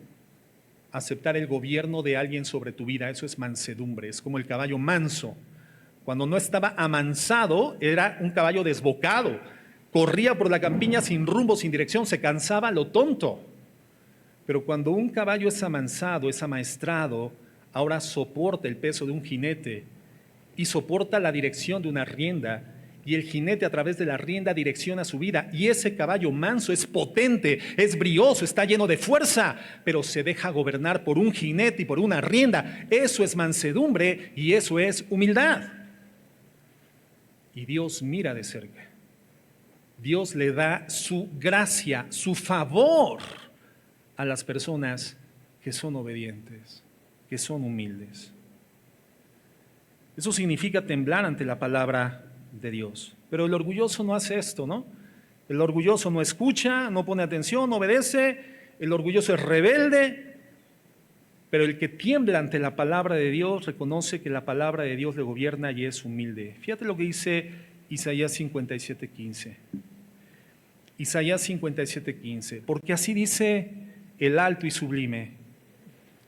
S1: Aceptar el gobierno de alguien sobre tu vida, eso es mansedumbre, es como el caballo manso. Cuando no estaba amansado, era un caballo desbocado, corría por la campiña sin rumbo, sin dirección, se cansaba a lo tonto. Pero cuando un caballo es amansado, es amaestrado, ahora soporta el peso de un jinete y soporta la dirección de una rienda y el jinete a través de la rienda direcciona su vida. Y ese caballo manso es potente, es brioso, está lleno de fuerza, pero se deja gobernar por un jinete y por una rienda. Eso es mansedumbre y eso es humildad. Y Dios mira de cerca. Dios le da su gracia, su favor a las personas que son obedientes, que son humildes. Eso significa temblar ante la palabra de Dios. Pero el orgulloso no hace esto, ¿no? El orgulloso no escucha, no pone atención, no obedece. El orgulloso es rebelde. Pero el que tiembla ante la palabra de Dios reconoce que la palabra de Dios le gobierna y es humilde. Fíjate lo que dice Isaías 57:15. Isaías 57:15. Porque así dice el alto y sublime,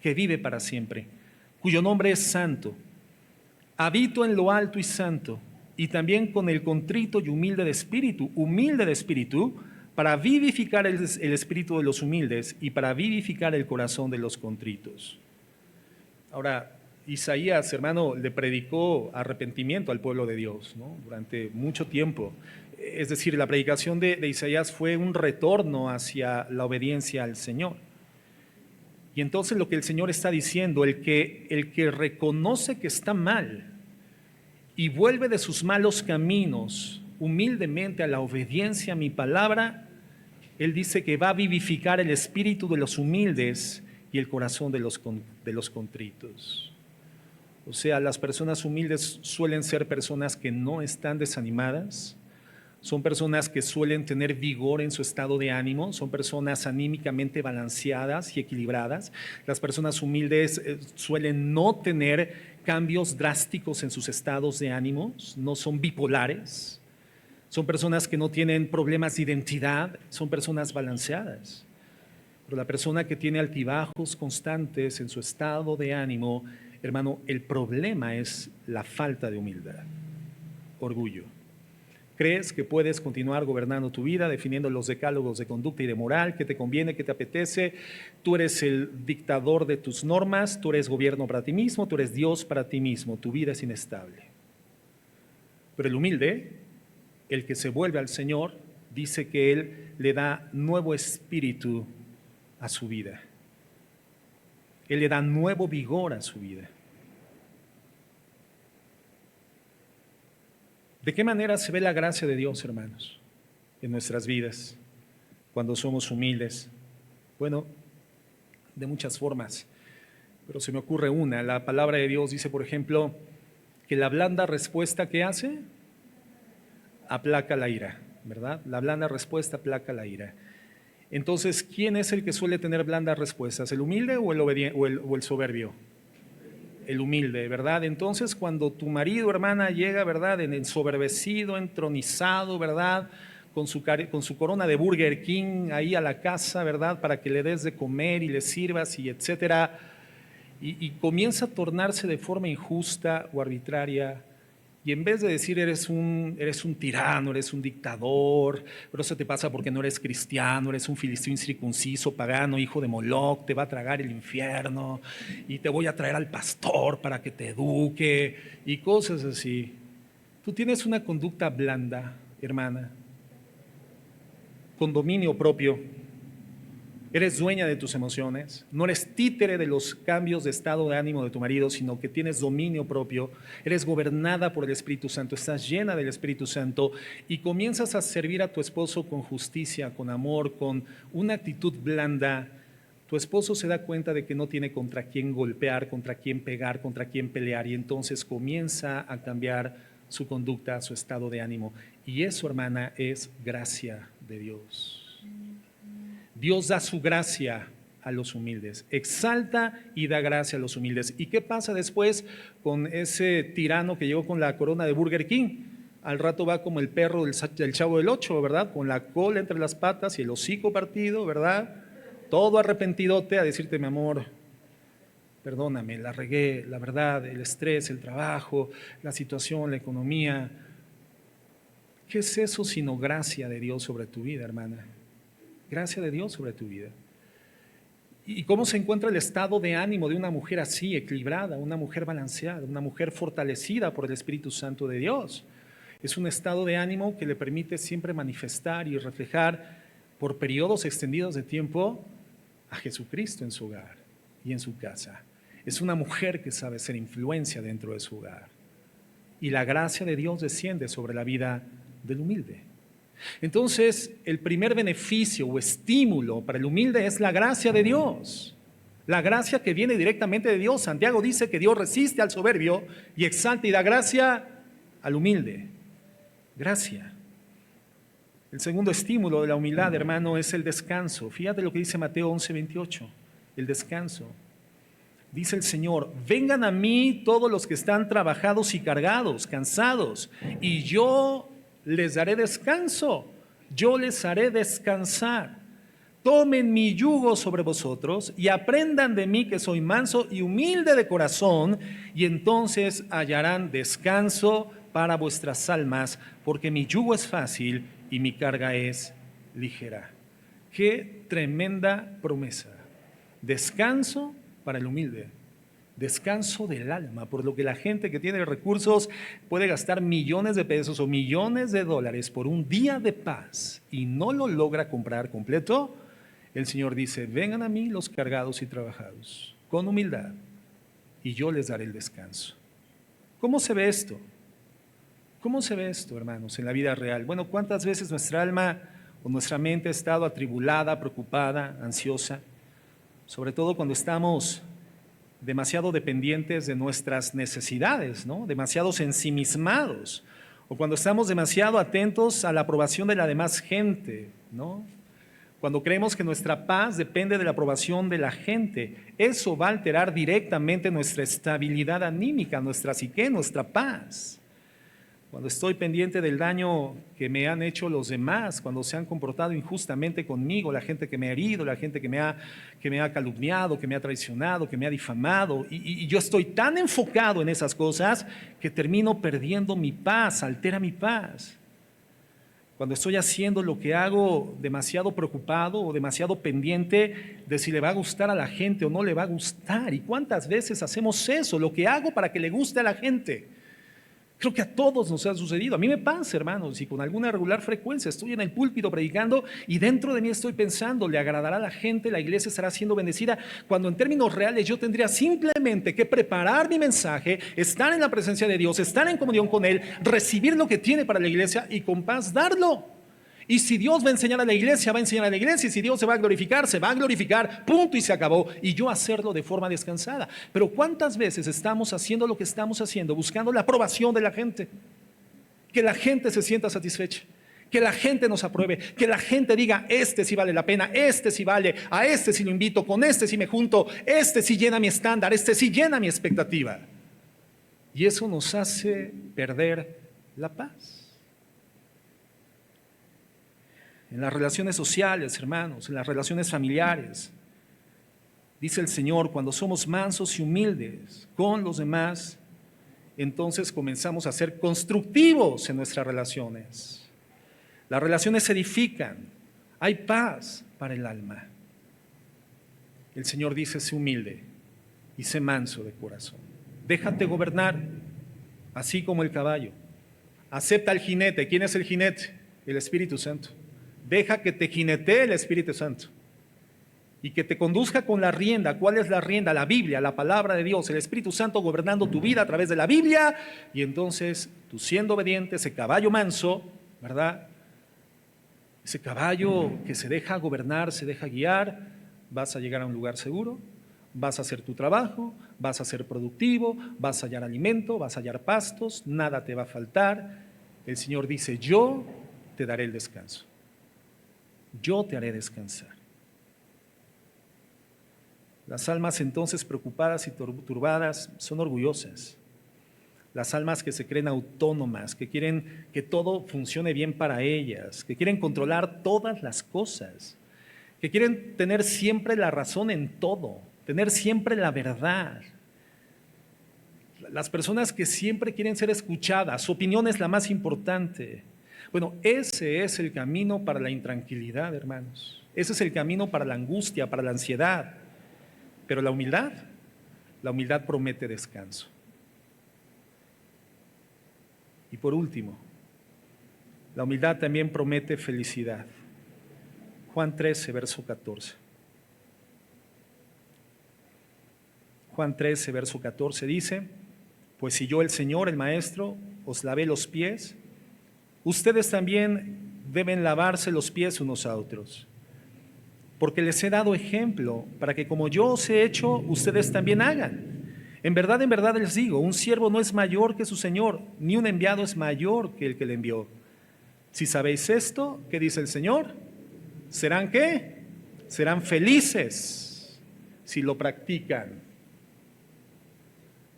S1: que vive para siempre, cuyo nombre es santo. Habito en lo alto y santo, y también con el contrito y humilde de espíritu, para vivificar el espíritu de los humildes y para vivificar el corazón de los contritos. Ahora, Isaías, hermano, le predicó arrepentimiento al pueblo de Dios, ¿no? Durante mucho tiempo. Es decir, la predicación de Isaías fue un retorno hacia la obediencia al Señor. Y entonces lo que el Señor está diciendo, el que reconoce que está mal y vuelve de sus malos caminos humildemente a la obediencia a mi palabra, Él dice que va a vivificar el espíritu de los humildes y el corazón de los contritos. O sea, las personas humildes suelen ser personas que no están desanimadas, son personas que suelen tener vigor en su estado de ánimo, son personas anímicamente balanceadas y equilibradas. Las personas humildes suelen no tener cambios drásticos en sus estados de ánimo, no son bipolares, son personas que no tienen problemas de identidad, son personas balanceadas. Pero la persona que tiene altibajos constantes en su estado de ánimo, hermano, el problema es la falta de humildad, orgullo. ¿Crees que puedes continuar gobernando tu vida, definiendo los decálogos de conducta y de moral, que te conviene, que te apetece? Tú eres el dictador de tus normas, tú eres gobierno para ti mismo, tú eres Dios para ti mismo, tu vida es inestable. Pero el humilde, el que se vuelve al Señor, dice que Él le da nuevo espíritu a su vida. Él le da nuevo vigor a su vida. ¿De qué manera se ve la gracia de Dios, hermanos, en nuestras vidas cuando somos humildes? Bueno, de muchas formas, pero se me ocurre una. La palabra de Dios dice, por ejemplo, que la blanda respuesta que hace, aplaca la ira, ¿verdad? La blanda respuesta aplaca la ira. Entonces, ¿quién es el que suele tener blandas respuestas? ¿El humilde o el soberbio? El humilde, ¿verdad? Entonces, cuando tu marido, hermana, llega, ¿verdad?, en ensoberbecido, entronizado, ¿verdad?, con su corona de Burger King ahí a la casa, ¿verdad?, para que le des de comer y le sirvas y etcétera, y comienza a tornarse de forma injusta o arbitraria. Y en vez de decir eres un tirano, eres un dictador, pero eso te pasa porque no eres cristiano, eres un filisteo incircunciso, pagano, hijo de Moloc, te va a tragar el infierno y te voy a traer al pastor para que te eduque y cosas así. Tú tienes una conducta blanda, hermana, con dominio propio. Eres dueña de tus emociones, no eres títere de los cambios de estado de ánimo de tu marido, sino que tienes dominio propio, eres gobernada por el Espíritu Santo, estás llena del Espíritu Santo y comienzas a servir a tu esposo con justicia, con amor, con una actitud blanda. Tu esposo se da cuenta de que no tiene contra quién golpear, contra quién pegar, contra quién pelear y entonces comienza a cambiar su conducta, su estado de ánimo. Y eso, hermana, es gracia de Dios. Dios da su gracia a los humildes, exalta y da gracia a los humildes. ¿Y qué pasa después con ese tirano que llegó con la corona de Burger King? Al rato va como el perro del Chavo del Ocho, ¿verdad? Con la cola entre las patas y el hocico partido, ¿verdad? Todo arrepentidote a decirte, mi amor, perdóname, la regué, la verdad, el estrés, el trabajo, la situación, la economía. ¿Qué es eso sino gracia de Dios sobre tu vida, hermana? Gracia de Dios sobre tu vida. ¿Y cómo se encuentra el estado de ánimo de una mujer así, equilibrada, una mujer balanceada, una mujer fortalecida por el Espíritu Santo de Dios? Es un estado de ánimo que le permite siempre manifestar y reflejar por periodos extendidos de tiempo a Jesucristo en su hogar y en su casa. Es una mujer que sabe ser influencia dentro de su hogar. Y la gracia de Dios desciende sobre la vida del humilde. Entonces, el primer beneficio o estímulo para el humilde es la gracia de Dios. La gracia que viene directamente de Dios. Santiago dice que Dios resiste al soberbio y exalta y da gracia al humilde. Gracia. El segundo estímulo de la humildad, hermano, es el descanso. Fíjate lo que dice Mateo 11:28, el descanso. Dice el Señor: vengan a mí todos los que están trabajados y cargados, cansados, y yo les daré descanso, yo les haré descansar. Tomen mi yugo sobre vosotros y aprendan de mí, que soy manso y humilde de corazón, y entonces hallarán descanso para vuestras almas, porque mi yugo es fácil y mi carga es ligera. Qué tremenda promesa. Descanso para el humilde, descanso del alma, por lo que la gente que tiene recursos puede gastar millones de pesos o millones de dólares por un día de paz y no lo logra comprar completo. El Señor dice: vengan a mí los cargados y trabajados, con humildad, y yo les daré el descanso. ¿Cómo se ve esto? ¿Cómo se ve esto, hermanos, en la vida real? Bueno, ¿cuántas veces nuestra alma o nuestra mente ha estado atribulada, preocupada, ansiosa? Sobre todo cuando estamos demasiado dependientes de nuestras necesidades, ¿no? Demasiados ensimismados, o cuando estamos demasiado atentos a la aprobación de la demás gente, ¿no? Cuando creemos que nuestra paz depende de la aprobación de la gente, eso va a alterar directamente nuestra estabilidad anímica, nuestra psique, nuestra paz. Cuando estoy pendiente del daño que me han hecho los demás, cuando se han comportado injustamente conmigo, la gente que me ha herido, la gente que me ha calumniado, que me ha traicionado, que me ha difamado, y yo estoy tan enfocado en esas cosas que termino perdiendo mi paz, altera mi paz. Cuando estoy haciendo lo que hago demasiado preocupado o demasiado pendiente de si le va a gustar a la gente o no le va a gustar. ¿Y cuántas veces hacemos eso? Lo que hago para que le guste a la gente. Creo que a todos nos ha sucedido. A mí me pasa, hermanos, y con alguna regular frecuencia estoy en el púlpito predicando y dentro de mí estoy pensando: ¿le agradará a la gente? ¿La iglesia estará siendo bendecida? Cuando en términos reales yo tendría simplemente que preparar mi mensaje, estar en la presencia de Dios, estar en comunión con Él, recibir lo que tiene para la iglesia y con paz darlo. Y si Dios va a enseñar a la iglesia, va a enseñar a la iglesia. Y si Dios se va a glorificar, punto y se acabó. Y yo hacerlo de forma descansada. Pero ¿cuántas veces estamos haciendo lo que estamos haciendo buscando la aprobación de la gente? Que la gente se sienta satisfecha, que la gente nos apruebe, que la gente diga: este sí vale la pena, este sí vale, a este sí lo invito, con este sí me junto, este sí llena mi estándar, este sí llena mi expectativa. Y eso nos hace perder la paz. En las relaciones sociales, hermanos, en las relaciones familiares, dice el Señor: cuando somos mansos y humildes con los demás, entonces comenzamos a ser constructivos en nuestras relaciones. Las relaciones se edifican, hay paz para el alma. El Señor dice: sé humilde y sé manso de corazón. Déjate gobernar, así como el caballo. Acepta al jinete. ¿Quién es el jinete? El Espíritu Santo. Deja que te jinetee el Espíritu Santo y que te conduzca con la rienda. ¿Cuál es la rienda? La Biblia, la palabra de Dios, el Espíritu Santo gobernando tu vida a través de la Biblia. Y entonces tú, siendo obediente, ese caballo manso, ¿verdad? Ese caballo que se deja gobernar, se deja guiar, vas a llegar a un lugar seguro, vas a hacer tu trabajo, vas a ser productivo, vas a hallar alimento, vas a hallar pastos, nada te va a faltar. El Señor dice: yo te daré el descanso. Yo te haré descansar. Las almas entonces preocupadas y turbadas son orgullosas. Las almas que se creen autónomas, que quieren que todo funcione bien para ellas, que quieren controlar todas las cosas, que quieren tener siempre la razón en todo, tener siempre la verdad. Las personas que siempre quieren ser escuchadas, su opinión es la más importante. Bueno, ese es el camino para la intranquilidad, hermanos. Ese es el camino para la angustia, para la ansiedad. Pero la humildad promete descanso. Y por último, La humildad también promete felicidad. Juan 13, verso 14. Juan 13, verso 14 dice: pues si yo, el Señor, el Maestro, os lavé los pies, ustedes también deben lavarse los pies unos a otros. Porque les he dado ejemplo para que como yo os he hecho, ustedes también hagan. En verdad les digo, un siervo no es mayor que su Señor, ni un enviado es mayor que el que le envió. Si sabéis esto, ¿qué dice el Señor? ¿Serán qué? Serán felices si lo practican.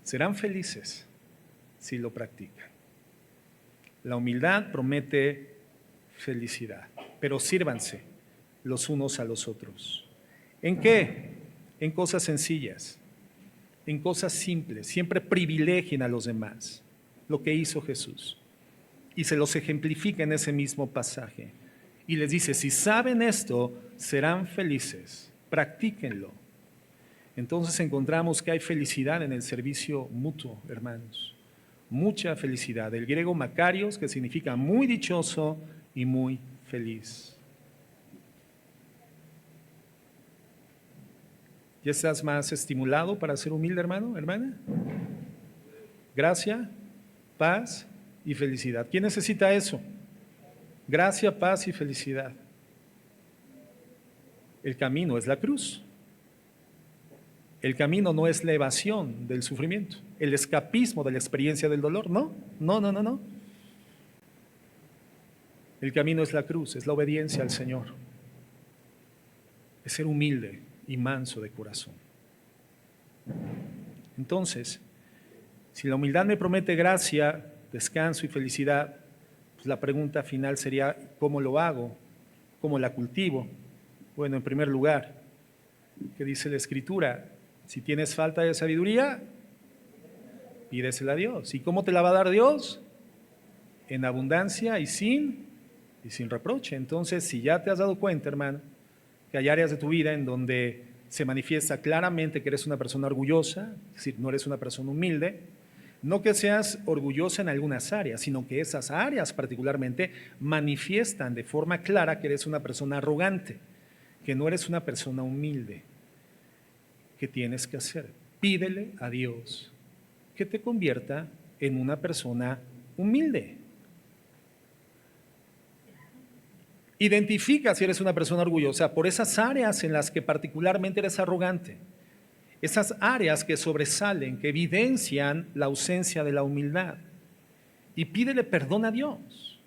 S1: Serán felices si lo practican. La humildad promete felicidad, pero sírvanse los unos a los otros. ¿En qué? En cosas sencillas, en cosas simples. Siempre privilegien a los demás, lo que hizo Jesús. Y se los ejemplifica en ese mismo pasaje. Y les dice, si saben esto, serán felices, practíquenlo. Entonces encontramos que hay felicidad en el servicio mutuo, hermanos. Mucha felicidad. El griego makarios, que significa muy dichoso y muy feliz. ¿Ya estás más estimulado para ser humilde, hermano, hermana? Gracia, paz y felicidad. ¿Quién necesita eso? Gracia, paz y felicidad. El camino es la cruz. El camino no es la evasión del sufrimiento, el escapismo de la experiencia del dolor. No. El camino es la cruz, es la obediencia al Señor. Es ser humilde y manso de corazón. Entonces, si la humildad me promete gracia, descanso y felicidad, pues la pregunta final sería, ¿cómo lo hago? ¿Cómo la cultivo? Bueno, en primer lugar, ¿qué dice la Escritura? Si tienes falta de sabiduría, pídesela a Dios. ¿Y cómo te la va a dar Dios? En abundancia y sin reproche. Entonces, si ya te has dado cuenta, hermano, que hay áreas de tu vida en donde se manifiesta claramente que eres una persona orgullosa, es decir, no eres una persona humilde, no que seas orgullosa en algunas áreas, sino que esas áreas particularmente manifiestan de forma clara que eres una persona arrogante, que no eres una persona humilde. ¿Qué tienes que hacer? Pídele a Dios que te convierta en una persona humilde. Identifica si eres una persona orgullosa por esas áreas en las que particularmente eres arrogante, esas áreas que sobresalen, que evidencian la ausencia de la humildad. Y pídele perdón a Dios.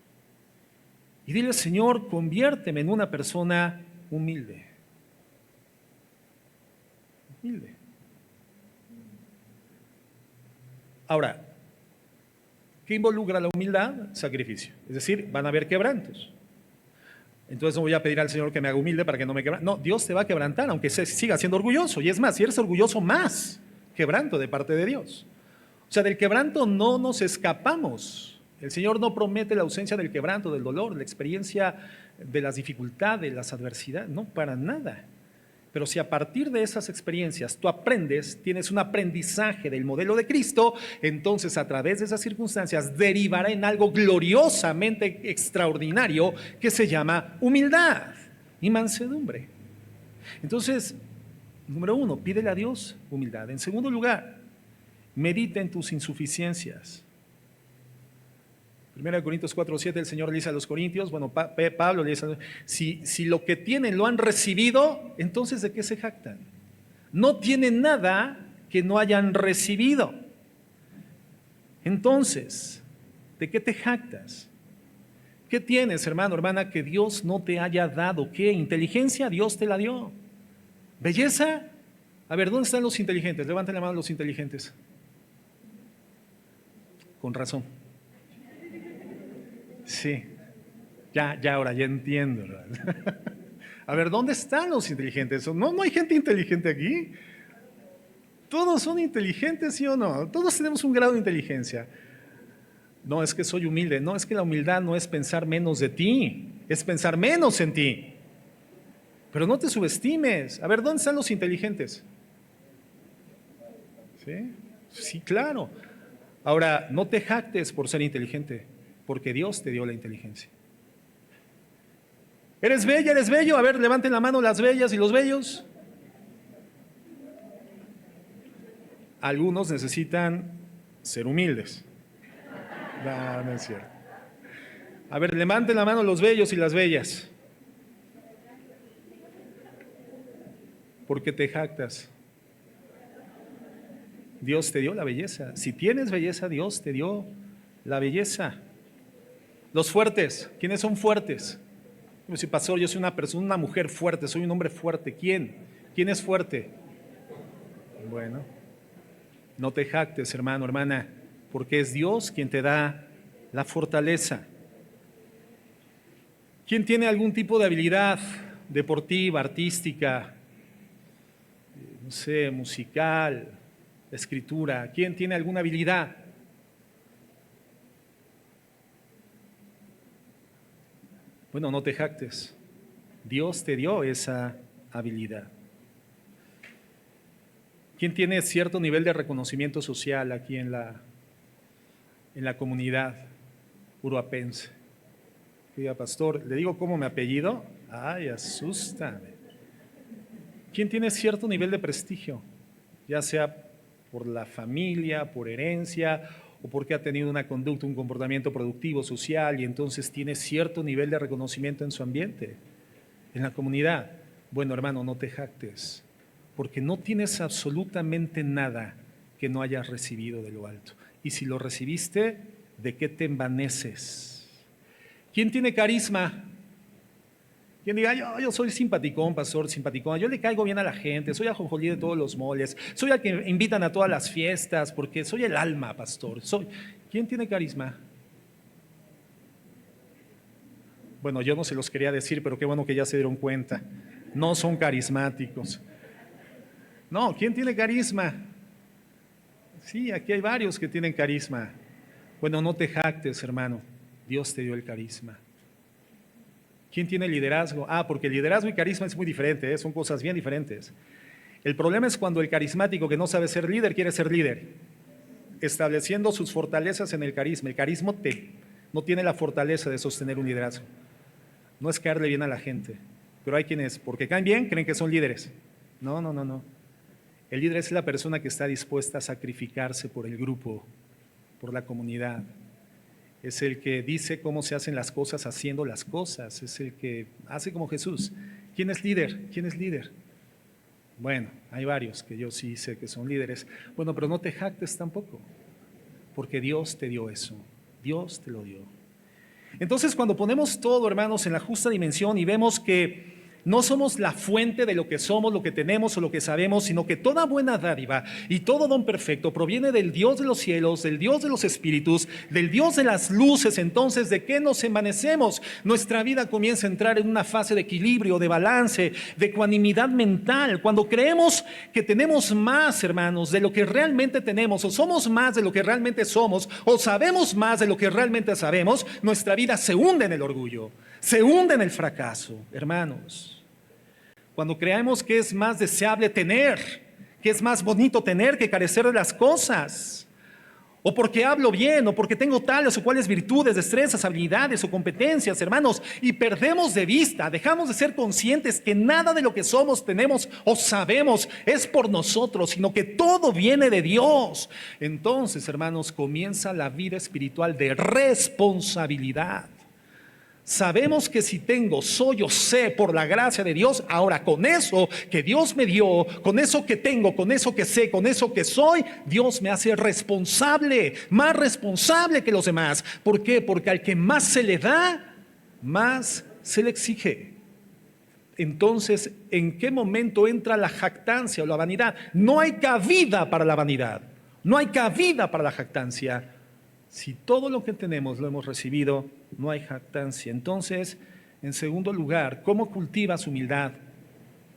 S1: Y dile, Señor, conviérteme en una persona humilde. Humilde. Ahora, ¿qué involucra la humildad? Sacrificio. Es decir, van a haber quebrantos. Entonces no voy a pedir al Señor que me haga humilde para que no me quebrante. No, Dios te va a quebrantar, aunque siga siendo orgulloso. Y es más, si eres orgulloso, más quebranto de parte de Dios. O sea, del quebranto no nos escapamos. El Señor no promete la ausencia del quebranto, del dolor, la experiencia de las dificultades, las adversidades. No, para nada. Pero si a partir de esas experiencias tú aprendes, tienes un aprendizaje del modelo de Cristo, entonces a través de esas circunstancias derivará en algo gloriosamente extraordinario que se llama humildad y mansedumbre. Entonces, número uno, pídele a Dios humildad. En segundo lugar, medita en tus insuficiencias. 1 Corintios 4:7, el Señor le dice a los corintios, bueno, Pablo le dice, si lo que tienen lo han recibido, entonces ¿de qué se jactan? No tienen nada que no hayan recibido. Entonces, ¿de qué te jactas? ¿Qué tienes, hermano, hermana, que Dios no te haya dado? ¿Qué? ¿Inteligencia? Dios te la dio. ¿Belleza? A ver, ¿dónde están los inteligentes? Levanten la mano los inteligentes. Con razón. Sí, ya ahora ya entiendo. A ver, ¿dónde están los inteligentes? No hay gente inteligente aquí. Todos son inteligentes, ¿sí o no? Todos tenemos un grado de inteligencia. No, es que soy humilde. No, es que la humildad no es pensar menos de ti, es pensar menos en ti. Pero no te subestimes. A ver, ¿dónde están los inteligentes? ¿Sí? Sí, claro. Ahora, no te jactes por ser inteligente, porque Dios te dio la inteligencia. ¿Eres bella, eres bello? A ver, levanten la mano las bellas y los bellos. Algunos necesitan ser humildes. No, no es cierto. A ver, levanten la mano los bellos y las bellas. ¿Por qué te jactas? Dios te dio la belleza. Si tienes belleza, Dios te dio la belleza. Los fuertes, ¿quiénes son fuertes? Como si, pastor, yo soy una persona, una mujer fuerte, soy un hombre fuerte. ¿Quién? ¿Quién es fuerte? Bueno, no te jactes, hermano, hermana, porque es Dios quien te da la fortaleza. ¿Quién tiene algún tipo de habilidad deportiva, artística, no sé, musical, escritura? ¿Quién tiene alguna habilidad? Bueno, no te jactes. Dios te dio esa habilidad. ¿Quién tiene cierto nivel de reconocimiento social aquí en la comunidad uruapense? Diga, pastor, ¿le digo cómo me apellido? Ay, asústame. ¿Quién tiene cierto nivel de prestigio? Ya sea por la familia, por herencia, o porque ha tenido una conducta, un comportamiento productivo, social, y entonces tiene cierto nivel de reconocimiento en su ambiente, en la comunidad. Bueno, hermano, no te jactes, porque no tienes absolutamente nada que no hayas recibido de lo alto. Y si lo recibiste, ¿de qué te envaneces? ¿Quién tiene carisma? Quien diga, yo soy simpaticón, pastor, simpaticón, yo le caigo bien a la gente, soy ajonjolí de todos los moles, soy al que invitan a todas las fiestas, porque soy el alma, pastor. ¿Quién tiene carisma? Bueno, yo no se los quería decir, pero qué bueno que ya se dieron cuenta. No son carismáticos. No, ¿quién tiene carisma? Sí, aquí hay varios que tienen carisma. Bueno, no te jactes, hermano, Dios te dio el carisma. ¿Quién tiene liderazgo? Porque liderazgo y carisma es muy diferente, ¿eh? Son cosas bien diferentes. El problema es cuando el carismático que no sabe ser líder quiere ser líder, estableciendo sus fortalezas en el carisma. El carisma no tiene la fortaleza de sostener un liderazgo. No es caerle bien a la gente, pero hay quienes, porque caen bien, creen que son líderes. No. El líder es la persona que está dispuesta a sacrificarse por el grupo, por la comunidad. Es el que dice cómo se hacen las cosas haciendo las cosas. Es el que hace como Jesús. ¿Quién es líder? ¿Quién es líder? Bueno, hay varios que yo sí sé que son líderes. Bueno, pero no te jactes tampoco, porque Dios te dio eso. Dios te lo dio. Entonces, cuando ponemos todo, hermanos, en la justa dimensión y vemos que no somos la fuente de lo que somos, lo que tenemos o lo que sabemos, sino que toda buena dádiva y todo don perfecto proviene del Dios de los cielos, del Dios de los espíritus, del Dios de las luces. Entonces, ¿de qué nos envanecemos? Nuestra vida comienza a entrar en una fase de equilibrio, de balance, de ecuanimidad mental. Cuando creemos que tenemos más, hermanos, de lo que realmente tenemos, o somos más de lo que realmente somos, o sabemos más de lo que realmente sabemos, nuestra vida se hunde en el orgullo, se hunde en el fracaso, hermanos. Cuando creemos que es más deseable tener, que es más bonito tener que carecer de las cosas, o porque hablo bien, o porque tengo tales o cuales virtudes, destrezas, habilidades o competencias, hermanos, y perdemos de vista, dejamos de ser conscientes que nada de lo que somos, tenemos o sabemos es por nosotros, sino que todo viene de Dios. Entonces, hermanos, comienza la vida espiritual de responsabilidad. Sabemos que si tengo, soy o sé por la gracia de Dios, ahora con eso que Dios me dio, con eso que tengo, con eso que sé, con eso que soy, Dios me hace responsable, más responsable que los demás. ¿Por qué? Porque al que más se le da, más se le exige. Entonces, ¿en qué momento entra la jactancia o la vanidad? No hay cabida para la vanidad, no hay cabida para la jactancia. Si todo lo que tenemos lo hemos recibido, no hay jactancia. Entonces, en segundo lugar, ¿cómo cultivas humildad?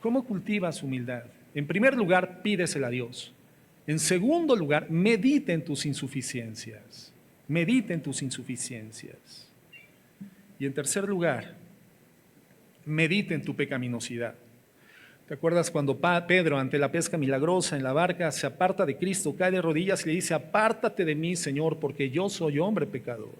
S1: ¿Cómo cultivas humildad? En primer lugar, pídesela a Dios. En segundo lugar, medita en tus insuficiencias. Medita en tus insuficiencias. Y en tercer lugar, medita en tu pecaminosidad. ¿Te acuerdas cuando Pedro, ante la pesca milagrosa en la barca, se aparta de Cristo, cae de rodillas y le dice: apártate de mí, Señor, porque yo soy hombre pecador?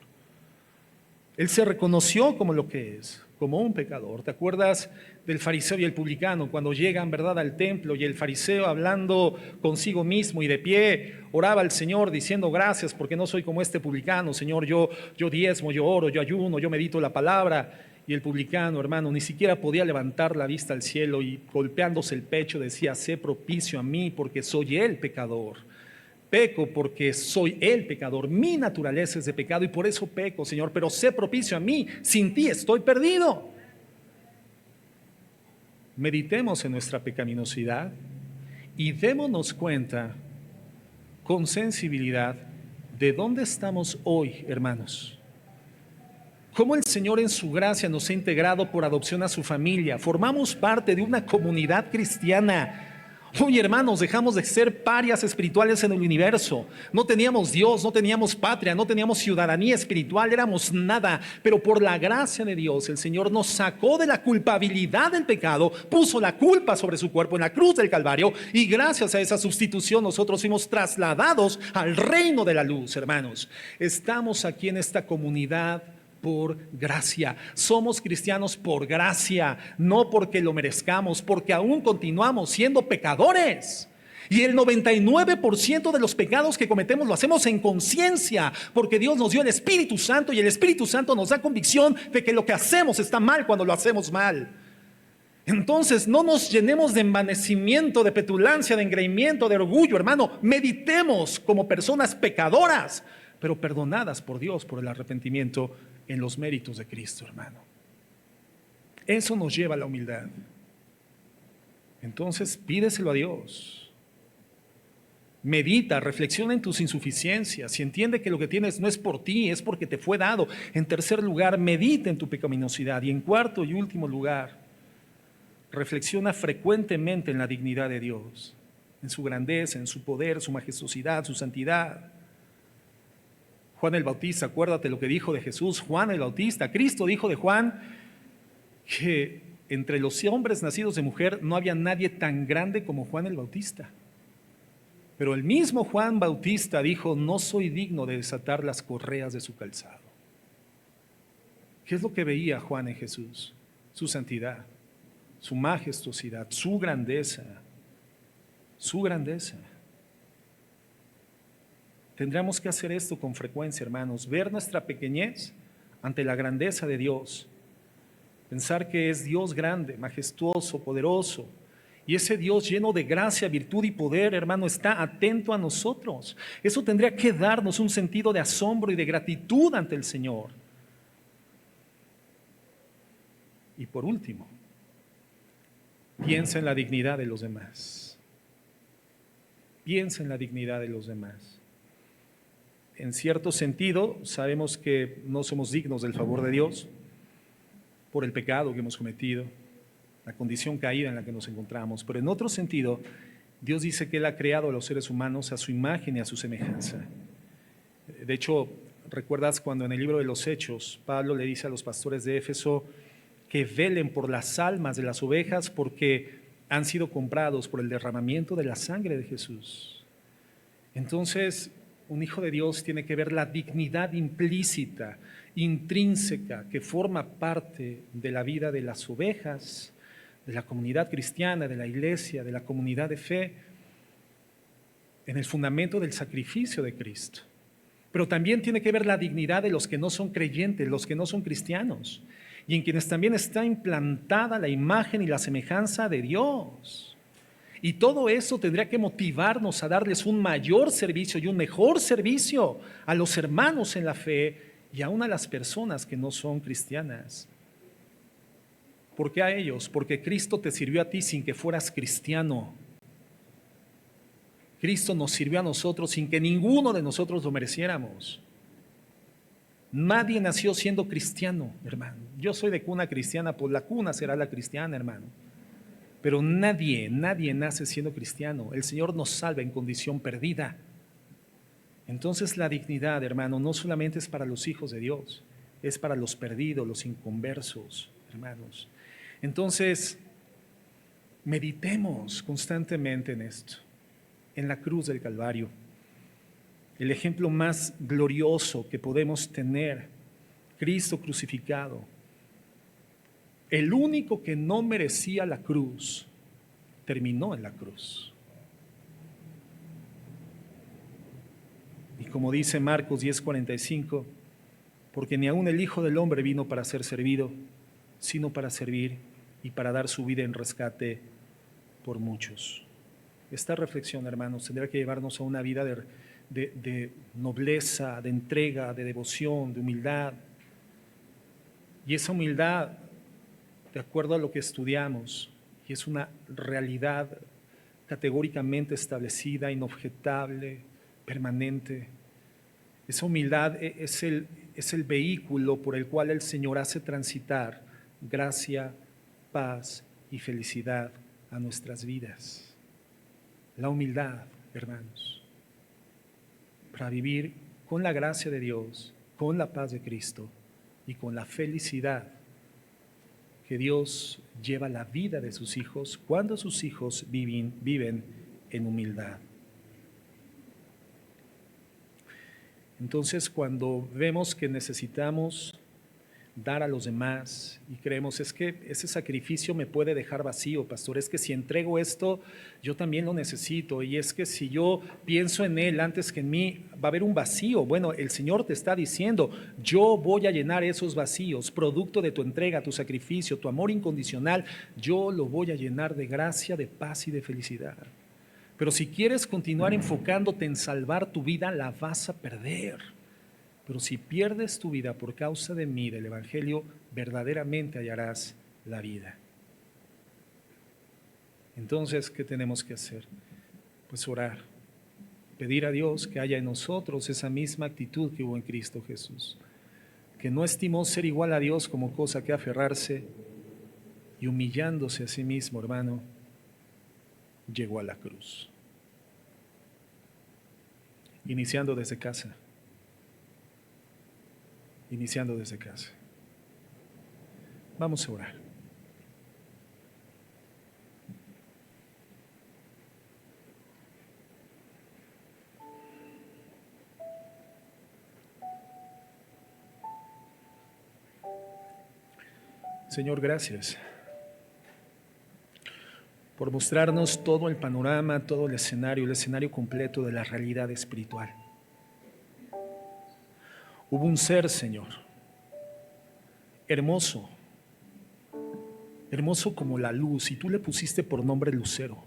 S1: Él se reconoció como lo que es. como un pecador. ¿Te acuerdas del fariseo y el publicano cuando llegan, verdad, al templo y el fariseo hablando consigo mismo y de pie oraba al Señor diciendo gracias porque no soy como este publicano, Señor, yo diezmo, yo oro, yo ayuno, yo medito la palabra? Y el publicano, hermano, ni siquiera podía levantar la vista al cielo y golpeándose el pecho decía, sé propicio a mí porque soy el pecador. Peco porque soy el pecador, mi naturaleza es de pecado y por eso peco, Señor, pero sé propicio a mí, sin ti estoy perdido. Meditemos en nuestra pecaminosidad y démonos cuenta con sensibilidad de dónde estamos hoy, hermanos. Cómo el Señor en su gracia nos ha integrado por adopción a su familia. Formamos parte de una comunidad cristiana. Hoy, hermanos, dejamos de ser parias espirituales en el universo. No teníamos Dios, no teníamos patria, no teníamos ciudadanía espiritual, éramos nada. Pero por la gracia de Dios, el Señor nos sacó de la culpabilidad del pecado, puso la culpa sobre su cuerpo en la cruz del Calvario y gracias a esa sustitución nosotros fuimos trasladados al reino de la luz, hermanos. Estamos aquí en esta comunidad por gracia. Somos cristianos por gracia, no porque lo merezcamos, porque aún continuamos siendo pecadores. Y el 99% de los pecados que cometemos lo hacemos en conciencia, porque Dios nos dio el Espíritu Santo y el Espíritu Santo nos da convicción de que lo que hacemos está mal cuando lo hacemos mal. Entonces no nos llenemos de envanecimiento, de petulancia, de engreimiento, de orgullo, hermano. Meditemos como personas pecadoras, pero perdonadas por Dios por el arrepentimiento en los méritos de Cristo, hermano. Eso nos lleva a la humildad. Entonces pídeselo a Dios. Medita, reflexiona en tus insuficiencias y entiende que lo que tienes no es por ti, es porque te fue dado. En tercer lugar, medita en tu pecaminosidad. Y en cuarto y último lugar, reflexiona frecuentemente en la dignidad de Dios, en su grandeza, en su poder, su majestuosidad, su santidad. Juan el Bautista, acuérdate lo que dijo de Jesús, Juan el Bautista. Cristo dijo de Juan que entre los hombres nacidos de mujer no había nadie tan grande como Juan el Bautista. Pero el mismo Juan Bautista dijo, no soy digno de desatar las correas de su calzado. ¿Qué es lo que veía Juan en Jesús? Su santidad, su majestuosidad, su grandeza, su grandeza. Tendremos que hacer esto con frecuencia, hermanos, ver nuestra pequeñez ante la grandeza de Dios, pensar que es Dios grande, majestuoso, poderoso, y ese Dios lleno de gracia, virtud y poder, hermano, está atento a nosotros. Eso tendría que darnos un sentido de asombro y de gratitud ante el Señor. Y por último, piensa en la dignidad de los demás. Piensa en la dignidad de los demás. En cierto sentido, sabemos que no somos dignos del favor de Dios por el pecado que hemos cometido, la condición caída en la que nos encontramos, pero en otro sentido, Dios dice que Él ha creado a los seres humanos a su imagen y a su semejanza. De hecho, ¿recuerdas cuando en el libro de los Hechos, Pablo le dice a los pastores de Éfeso que velen por las almas de las ovejas porque han sido comprados por el derramamiento de la sangre de Jesús? Entonces, un hijo de Dios tiene que ver la dignidad implícita, intrínseca, que forma parte de la vida de las ovejas, de la comunidad cristiana, de la iglesia, de la comunidad de fe, en el fundamento del sacrificio de Cristo. Pero también tiene que ver la dignidad de los que no son creyentes, los que no son cristianos, y en quienes también está implantada la imagen y la semejanza de Dios. Y todo eso tendría que motivarnos a darles un mayor servicio y un mejor servicio a los hermanos en la fe y aún a las personas que no son cristianas. ¿Por qué a ellos? Porque Cristo te sirvió a ti sin que fueras cristiano. Cristo nos sirvió a nosotros sin que ninguno de nosotros lo mereciéramos. Nadie nació siendo cristiano, hermano. Yo soy de cuna cristiana, pues la cuna será la cristiana, hermano. Pero nadie nace siendo cristiano. El Señor nos salva en condición perdida. Entonces la dignidad, hermano, no solamente es para los hijos de Dios, es para los perdidos, los inconversos, hermanos. Entonces, meditemos constantemente en esto, en la cruz del Calvario. El ejemplo más glorioso que podemos tener, Cristo crucificado. El único que no merecía la cruz, terminó en la cruz. Y como dice Marcos 10:45, porque ni aun el Hijo del Hombre vino para ser servido, sino para servir y para dar su vida en rescate por muchos. Esta reflexión, hermanos, tendrá que llevarnos a una vida de nobleza, de entrega, de devoción, de humildad. Y esa humildad, de acuerdo a lo que estudiamos, y es una realidad categóricamente establecida, inobjetable, permanente. Esa humildad es el vehículo por el cual el Señor hace transitar gracia, paz y felicidad a nuestras vidas. La humildad, hermanos, para vivir con la gracia de Dios, con la paz de Cristo y con la felicidad que Dios lleva a la vida de sus hijos cuando sus hijos viven en humildad. Entonces, cuando vemos que necesitamos dar a los demás y creemos, es que ese sacrificio me puede dejar vacío, pastor, es que si entrego esto, yo también lo necesito, y es que si yo pienso en Él antes que en mí, va a haber un vacío. Bueno, el Señor te está diciendo, yo voy a llenar esos vacíos, producto de tu entrega, tu sacrificio, tu amor incondicional, yo lo voy a llenar de gracia, de paz y de felicidad. Pero si quieres continuar enfocándote en salvar tu vida, la vas a perder. Pero si pierdes tu vida por causa de mí, del Evangelio, verdaderamente hallarás la vida. Entonces, ¿qué tenemos que hacer? Pues orar, pedir a Dios que haya en nosotros esa misma actitud que hubo en Cristo Jesús, que no estimó ser igual a Dios como cosa que aferrarse, y humillándose a sí mismo, hermano, llegó a la cruz. Iniciando desde casa. Iniciando desde casa. Vamos a orar. Señor, gracias por mostrarnos todo el panorama, todo el escenario completo de la realidad espiritual. Hubo un ser, Señor, hermoso, hermoso como la luz, y tú le pusiste por nombre Lucero,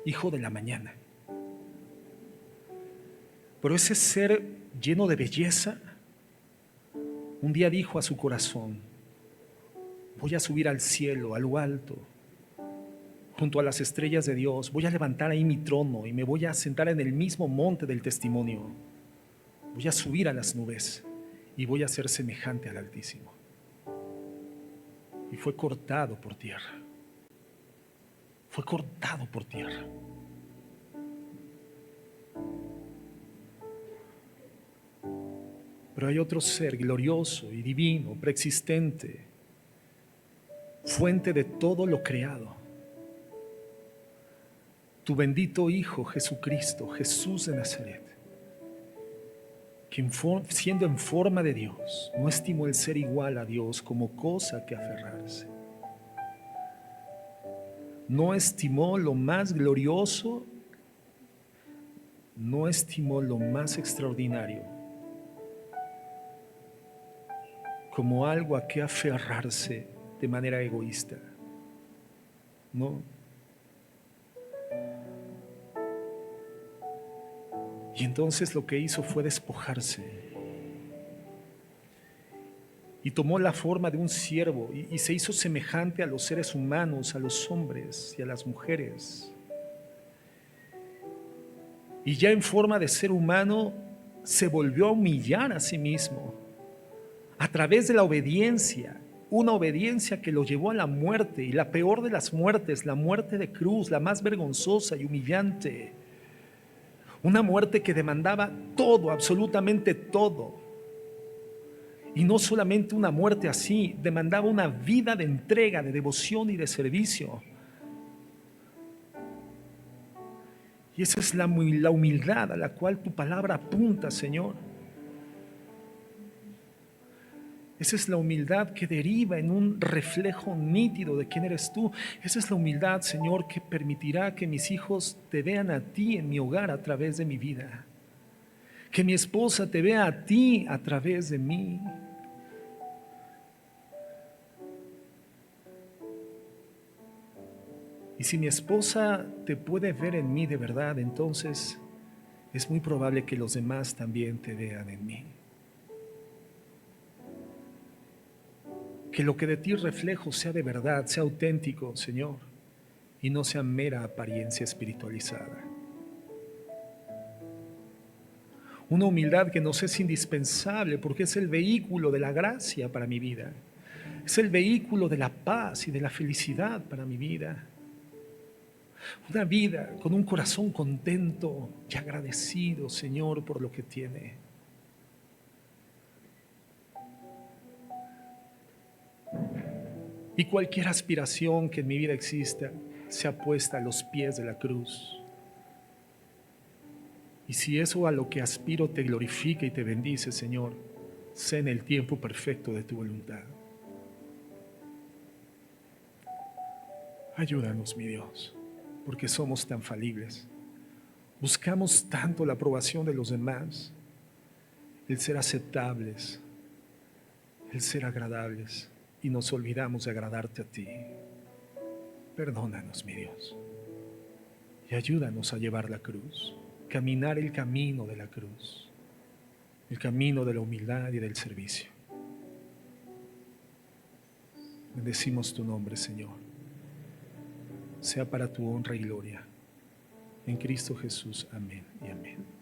S1: hijo de la mañana. Pero ese ser lleno de belleza, un día dijo a su corazón, voy a subir al cielo, a lo alto, junto a las estrellas de Dios, voy a levantar ahí mi trono y me voy a sentar en el mismo monte del testimonio. Voy a subir a las nubes y voy a ser semejante al Altísimo. Y fue cortado por tierra. Fue cortado por tierra. Pero hay otro ser glorioso y divino, preexistente, fuente de todo lo creado. Tu bendito Hijo Jesucristo, Jesús de Nazaret, que siendo en forma de Dios, no estimó el ser igual a Dios como cosa que aferrarse. No estimó lo más glorioso, no estimó lo más extraordinario como algo a que aferrarse de manera egoísta. No. Y entonces lo que hizo fue despojarse. Y tomó la forma de un siervo y se hizo semejante a los seres humanos, a los hombres y a las mujeres. Y ya en forma de ser humano se volvió a humillar a sí mismo a través de la obediencia, una obediencia que lo llevó a la muerte, y la peor de las muertes, la muerte de cruz, la más vergonzosa y humillante. Una muerte que demandaba todo, absolutamente todo. Y no solamente una muerte así, demandaba una vida de entrega, de devoción y de servicio. Y esa es la humildad a la cual tu palabra apunta, Señor. Esa es la humildad que deriva en un reflejo nítido de quién eres tú. Esa es la humildad, Señor, que permitirá que mis hijos te vean a ti en mi hogar a través de mi vida. Que mi esposa te vea a ti a través de mí. Y si mi esposa te puede ver en mí de verdad, entonces es muy probable que los demás también te vean en mí. Que lo que de ti reflejo sea de verdad, sea auténtico, Señor, y no sea mera apariencia espiritualizada. Una humildad que nos es indispensable porque es el vehículo de la gracia para mi vida. Es el vehículo de la paz y de la felicidad para mi vida. Una vida con un corazón contento y agradecido, Señor, por lo que tiene. Y cualquier aspiración que en mi vida exista sea puesta a los pies de la cruz. Y si eso a lo que aspiro te glorifica y te bendice, Señor, sé en el tiempo perfecto de tu voluntad. Ayúdanos, mi Dios, porque somos tan falibles. Buscamos tanto la aprobación de los demás, el ser aceptables, el ser agradables, y nos olvidamos de agradarte a ti. Perdónanos, mi Dios, y ayúdanos a llevar la cruz, caminar el camino de la cruz, el camino de la humildad y del servicio. Bendecimos tu nombre, Señor. Sea para tu honra y gloria. En Cristo Jesús. Amén y amén.